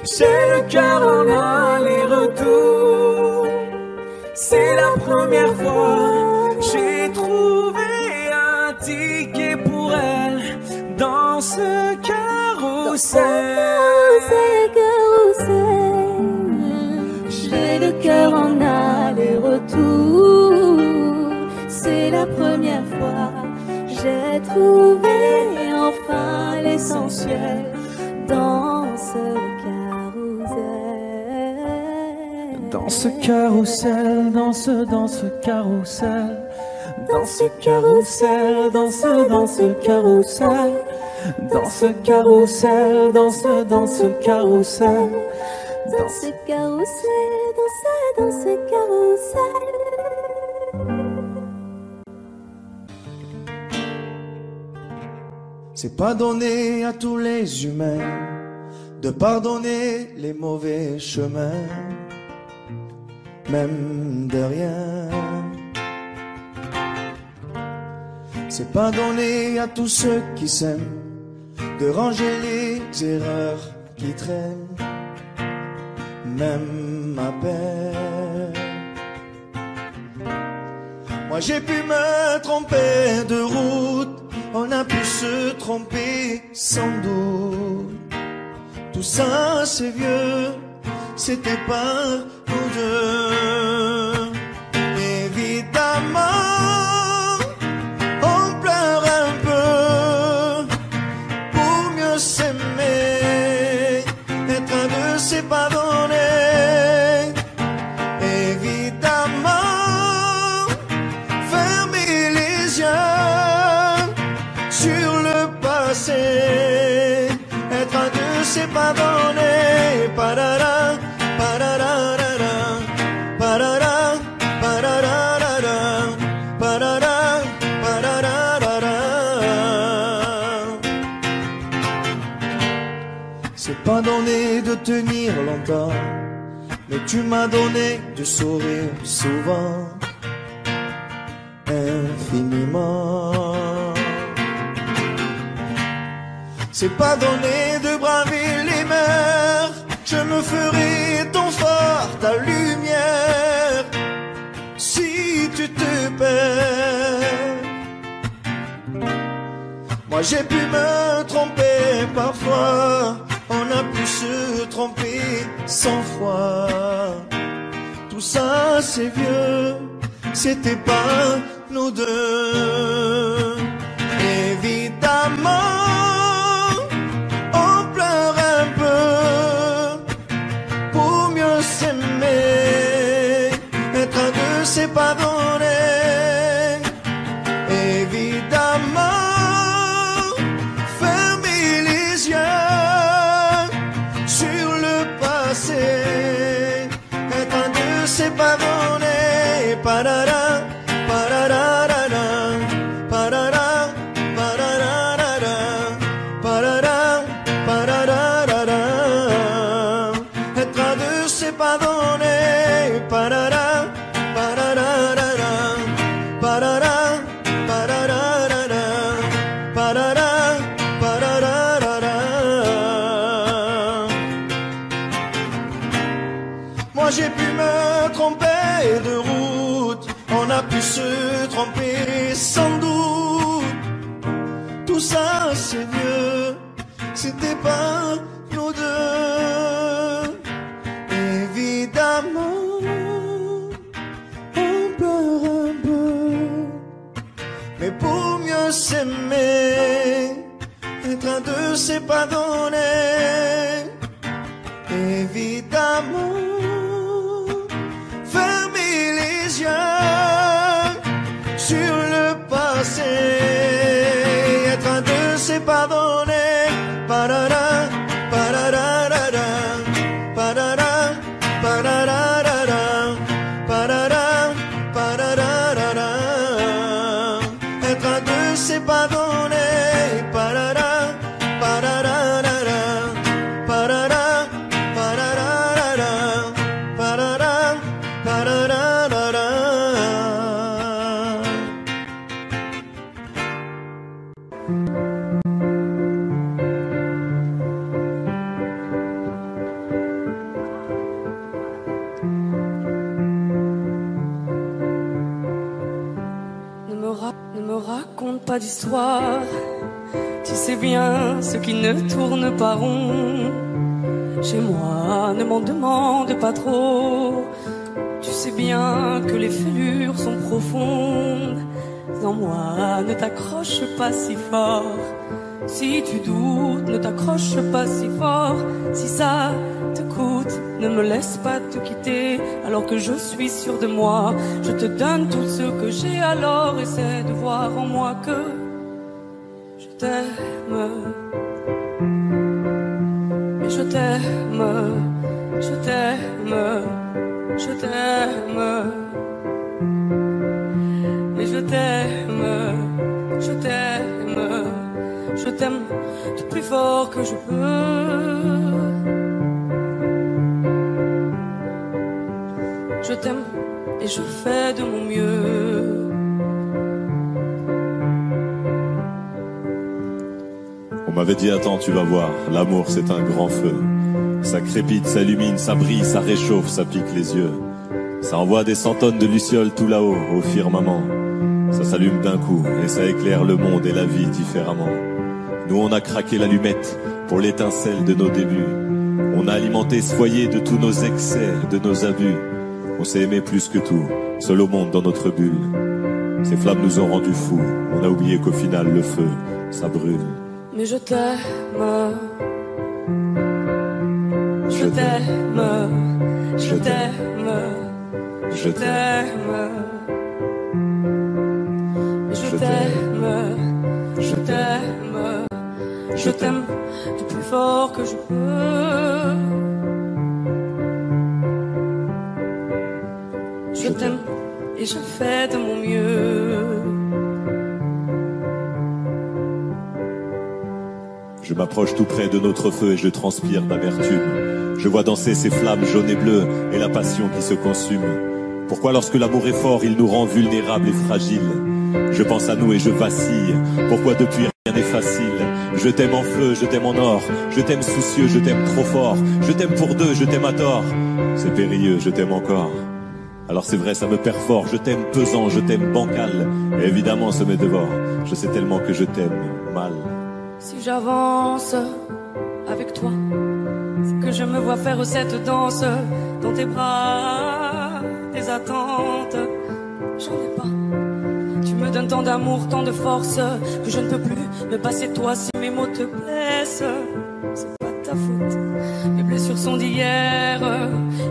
j'ai le cœur en aller-retour. C'est la première fois j'ai trouvé un ticket pour elle dans ce carrousel. J'ai le cœur en aller-retour. C'est la première fois j'ai trouvé enfin l'essentiel dans ce carrousel. Dans ce carrousel, dans ce carrousel, dans ce carrousel, dans ce carrousel, dans ce carrousel, dans ce carrousel. Dans ce carrousel, dans ce carrousel. C'est pas donné à tous les humains de pardonner les mauvais chemins, même de rien. C'est pas donné à tous ceux qui s'aiment de ranger les erreurs qui traînent, même à peine. Moi j'ai pu me tromper de route, on a pu se tromper sans doute. Tout ça c'est vieux, c'était pas nous deux. Évidemment, on pleure un peu pour mieux s'aimer, être un deux c'est pas donné. Évidemment, fermer les yeux sur le passé, être un deux c'est pas donné. Parara, pararara, parara, pararara, parara, pararara. C'est pas donné de tenir longtemps, mais tu m'as donné du sourire souvent, infiniment. C'est pas donné de braver les mers, je me ferai ton phare, ta lumière, si tu te perds. Moi j'ai pu me tromper parfois, on a pu se tromper 100 fois. Tout ça c'est vieux, c'était pas nous deux. Évidemment on pleure un peu pour mieux s'aimer, être à deux c'est pas donné. Évidemment fermer les yeux sur le passé, être à deux c'est pas donné. Parara, pararara, parara, pararara, parara, pararara. Être à deux c'est pas donné. Parara, pararara, parara, pararara, parara, pararara. Moi j'ai pu me tromper de route, on a pu se tromper sans doute. Tout ça c'est vieux, c'était pas nous deux. Évidemment on pleure un peu, mais pour mieux s'aimer, être à deux c'est pas donné. Évidemment fermer les yeux sur le passé, être à deux c'est pas donné. Parara, pararara, parara, pararara, parara, pararara. Être à deux c'est pas donné. Parara, pararara, parara, pararara, parara, pararara. Ne me raconte pas d'histoire, tu sais bien ce qui ne tourne pas rond. Chez moi, ne m'en demande pas trop, tu sais bien que les fêlures sont profondes. En moi, ne t'accroche pas si fort. Si tu doutes, ne t'accroche pas si fort. Si ça te coûte, ne me laisse pas te quitter alors que je suis sûr de moi. Je te donne tout ce que j'ai, alors essaie de voir en moi que je t'aime. Mais je t'aime, je t'aime, je t'aime. Mais je t'aime, je t'aime, je t'aime du plus fort que je peux. Je t'aime et je fais de mon mieux. On m'avait dit attends tu vas voir, l'amour c'est un grand feu. Ça crépite, ça illumine, ça brille, ça réchauffe, ça pique les yeux. Ça envoie des centaines de lucioles tout là-haut, au firmament. Ça s'allume d'un coup et ça éclaire le monde et la vie différemment. Nous on a craqué l'allumette pour l'étincelle de nos débuts. On a alimenté ce foyer de tous nos excès, de nos abus. On s'est aimé plus que tout, seul au monde dans notre bulle. Ces flammes nous ont rendus fous, on a oublié qu'au final le feu, ça brûle. Mais je t'aime, je t'aime, je t'aime, je t'aime. Je t'aime, je t'aime, je t'aime du plus fort que je peux. Je t'aime et je fais de mon mieux. Je m'approche tout près de notre feu et je transpire d'amertume. Je vois danser ces flammes jaunes et bleues et la passion qui se consume. Pourquoi lorsque l'amour est fort, il nous rend vulnérables et fragiles? Je pense à nous et je vacille. Pourquoi depuis rien n'est facile? Je t'aime en feu, je t'aime en or. Je t'aime soucieux, je t'aime trop fort. Je t'aime pour deux, je t'aime à tort. C'est périlleux, je t'aime encore. Alors c'est vrai, ça me perd fort. Je t'aime pesant, je t'aime bancal. Et évidemment, ça me dévore. Je sais tellement que je t'aime mal. Si j'avance avec toi, c'est que je me vois faire cette danse dans tes bras, tes attentes. J'en ai pas. Tu me donnes tant d'amour, tant de force que je ne peux plus me passer de toi si mes mots te blessent. C'est pas ta faute. Mes blessures sont d'hier.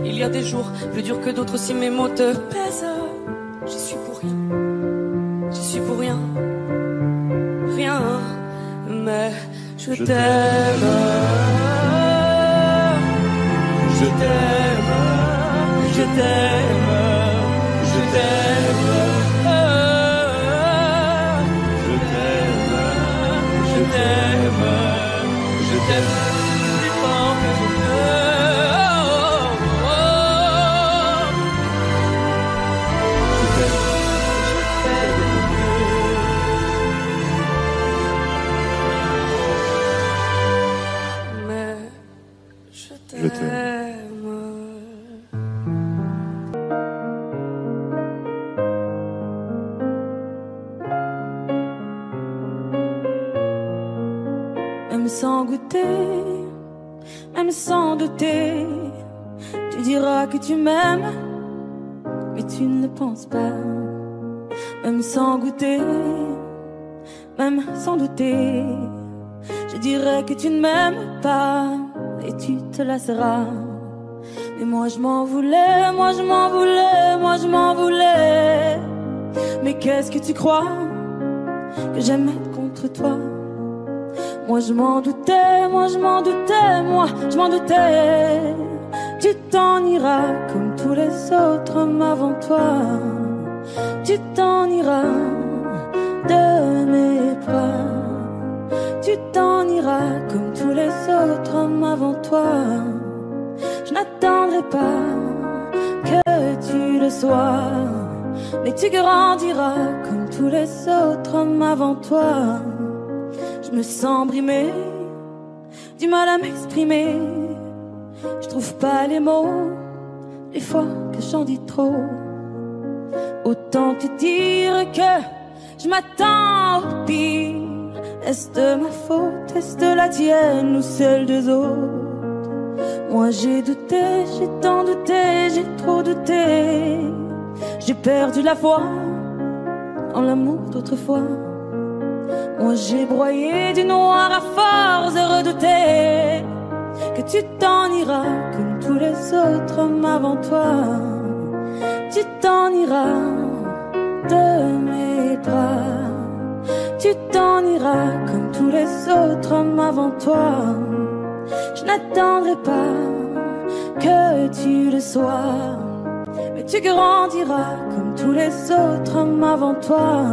Il y a des jours plus durs que d'autres si mes mots te pèsent. J'y suis pour rien. J'y suis pour rien. Rien. Mais je t'aime. Je t'aime. Je t'aime. Je t'aime. Je t'aime, je t'aime plus fort que je peux. Je t'aime, mais je t'aime. Même sans goûter, même sans douter, tu diras que tu m'aimes, mais tu ne le penses pas. Même sans goûter, même sans douter, je dirais que tu ne m'aimes pas et tu te lasseras. Mais moi je m'en voulais, moi je m'en voulais, moi je m'en voulais. Mais qu'est-ce que tu crois que j'aimais contre toi? Moi je m'en doutais, moi je m'en doutais, moi je m'en doutais. Tu t'en iras comme tous les autres hommes avant toi. Tu t'en iras de mes bras. Tu t'en iras comme tous les autres hommes avant toi. Je n'attendrai pas que tu le sois, mais tu grandiras comme tous les autres hommes avant toi. Je me sens brimée, du mal à m'exprimer. Je trouve pas les mots, les fois que j'en dis trop. Autant te dire que je m'attends au pire. Est-ce de ma faute, est-ce de la tienne ou celle des autres? Moi j'ai douté, j'ai tant douté, j'ai trop douté. J'ai perdu la foi en l'amour d'autrefois. Moi j'ai broyé du noir à force de redouter que tu t'en iras comme tous les autres hommes avant toi. Tu t'en iras de mes bras. Tu t'en iras comme tous les autres hommes avant toi. Je n'attendrai pas que tu le sois, mais tu grandiras comme tous les autres hommes avant toi.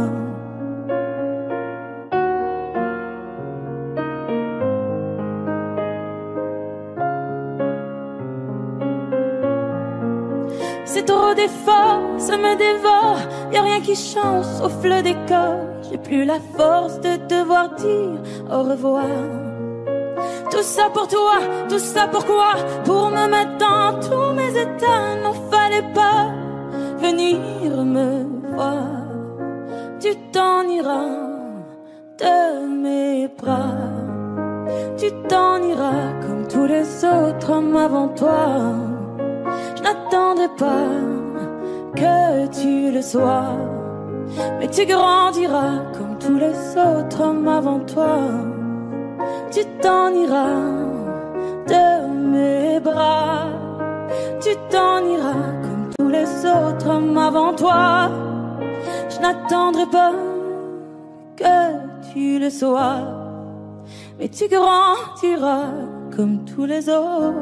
C'est trop d'efforts, ça me dévore. Y'a rien qui change sauf le décor. J'ai plus la force de devoir dire au revoir. Tout ça pour toi, tout ça pourquoi? Pour me mettre dans tous mes états. Non, fallait pas venir me voir. Tu t'en iras de mes bras. Tu t'en iras comme tous les autres hommes avant toi. Je n'attendrai pas que tu le sois, mais tu grandiras comme tous les autres hommes avant toi. Tu t'en iras de mes bras. Tu t'en iras comme tous les autres hommes avant toi. Je n'attendrai pas que tu le sois, mais tu grandiras comme tous les autres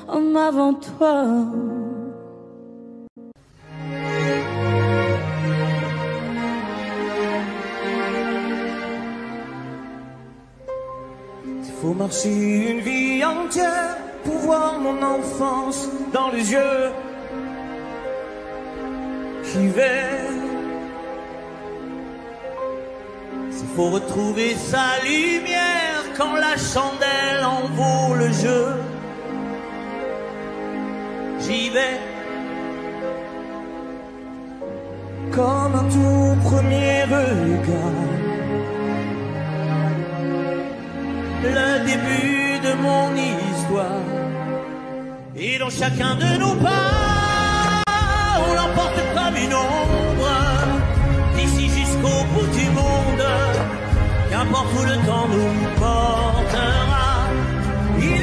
hommes avant toi. faut marcher une vie entière pour voir mon enfance dans les yeux. J'y vais. S'il faut retrouver sa lumière quand la chandelle en vaut le jeu, j'y vais. Comme un tout premier regard, le début de mon histoire. Et dans chacun de nos pas, on l'emporte comme une ombre, d'ici jusqu'au bout du monde, qu'importe où le temps nous portera. Il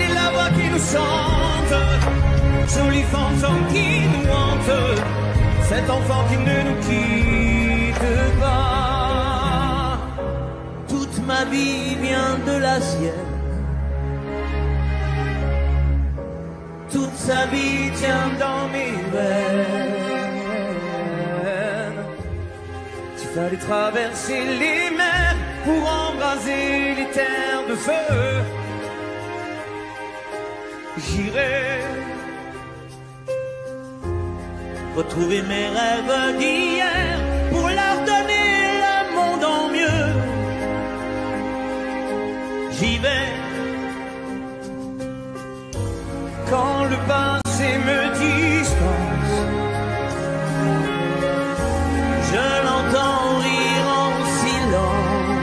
est la voix qui nous chante, joli fantôme qui nous hante, cet enfant qui ne nous quitte pas. Toute ma vie vient de la sienne, toute sa vie tient dans mes veines. Tu fallait traverser les mers pour embraser les terres de feu. J'irai retrouver mes rêves d'hier pour leur donner le monde en mieux. J'y vais quand le passé me dispense, je l'entends rire en silence.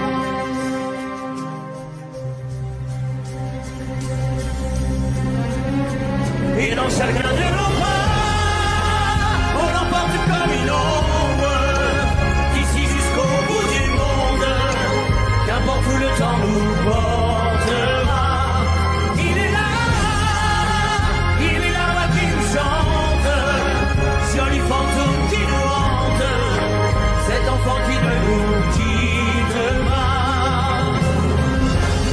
Et dans chacun de nos pas, on l'emporte comme une ombre, d'ici jusqu'au bout du monde, qu'importe où le temps nous portera. Il est là qui nous chante, joli fantôme qui nous hante, cet enfant qui ne nous quittera.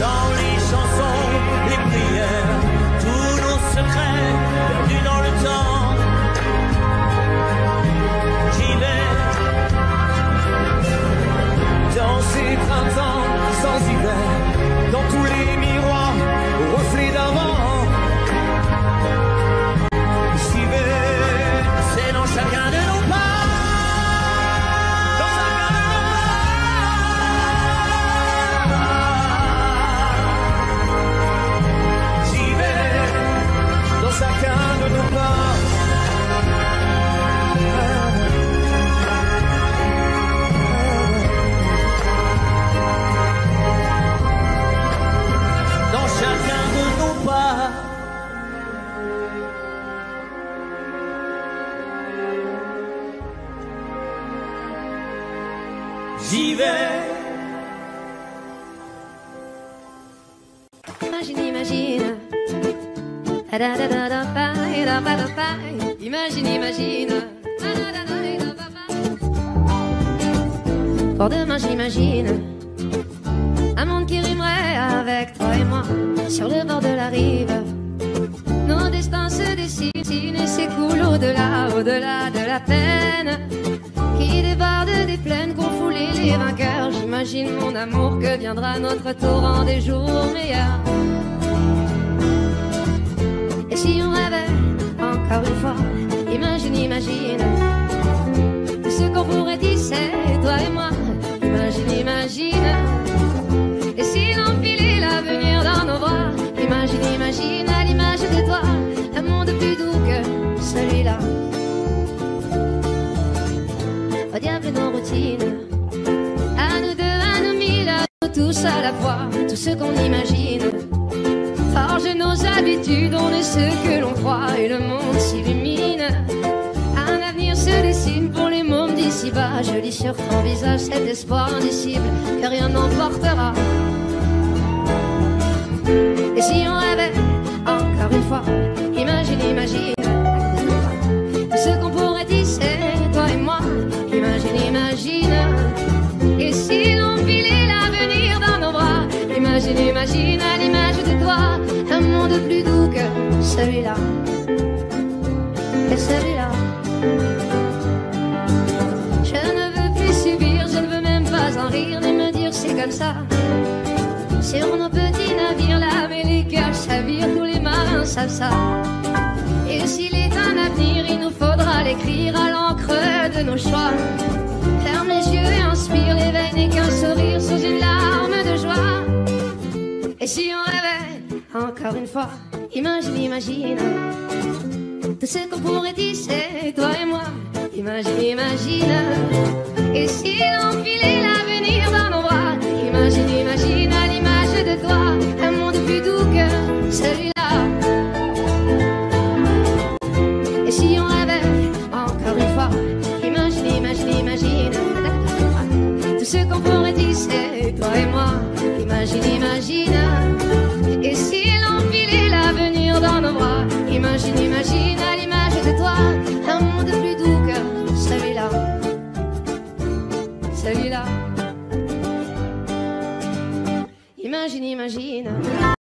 Dans les chansons, les prières, tous nos secrets perdus dans le temps, j'y vais. Dans ces printemps sans hiver, dans tous les miroirs aux reflets d'avant, j'y vais. C'est dans chacun de nos pas, dans chacun de nos pas, j'y vais. Dans chacun de nos pas. Dans chacun de nos pas. J'y vais. Imagine. Imagine. Pour demain, j'imagine un monde qui rimerait avec toi et moi sur le bord de la rive. Nos destins se dessinent et s'écoulent au-delà de la peine qui déborde des plaines qu'ont foulé les vainqueurs. J'imagine mon amour que viendra notre tour en des jours meilleurs. Et si on rêvait encore une fois, imagine tout ce qu'on pourrait tisser, toi et moi. Imagine. Et si l'on filait l'avenir dans nos bras, imagine à l'image de toi, un monde plus doux que celui-là. Au diable nos routines, à nous deux, à nous mille, à nous tous à la fois, tout ce qu'on imagine. Forge nos habitudes, on est ce que l'on croit et le monde s'illumine. Un avenir se dessine pour les mômes d'ici-bas. Je lis sur ton visage cet espoir indicible que rien n'emportera. Et si on rêvait encore une fois, imagine tout ce qu'on pourrait tisser, toi et moi. Imagine. Et si l'on filait l'avenir dans nos bras, imagine à l'image de toi, un monde plus doux que celui-là. Et celui-là. Je ne veux plus subir, je ne veux même pas en rire, ni me dire c'est comme ça. Sur nos petits navires là, mais les cœurs chavirent, tous les marins savent ça. Et s'il est un avenir, il nous faudra l'écrire à l'encre de nos choix. Ferme les yeux et inspire, l'éveil n'est qu'un sourire sous une larme de joie. Et si on rêvait encore une fois, imagine, imagine tout ce qu'on pourrait tisser, toi et moi. Imagine, imagine. Et si l'on filait l'avenir dans nos bras, imagine, imagine à l'image de toi, un monde plus doux que celui-là. Et si on rêvait encore une fois, imagine, imagine, imagine tout ce qu'on pourrait tisser, toi et moi. Imagine, imagine. Et si l'on filait l'avenir dans nos bras, imagine, imagine à l'image de toi, un monde plus doux que celui-là. Celui-là. Imagine, imagine.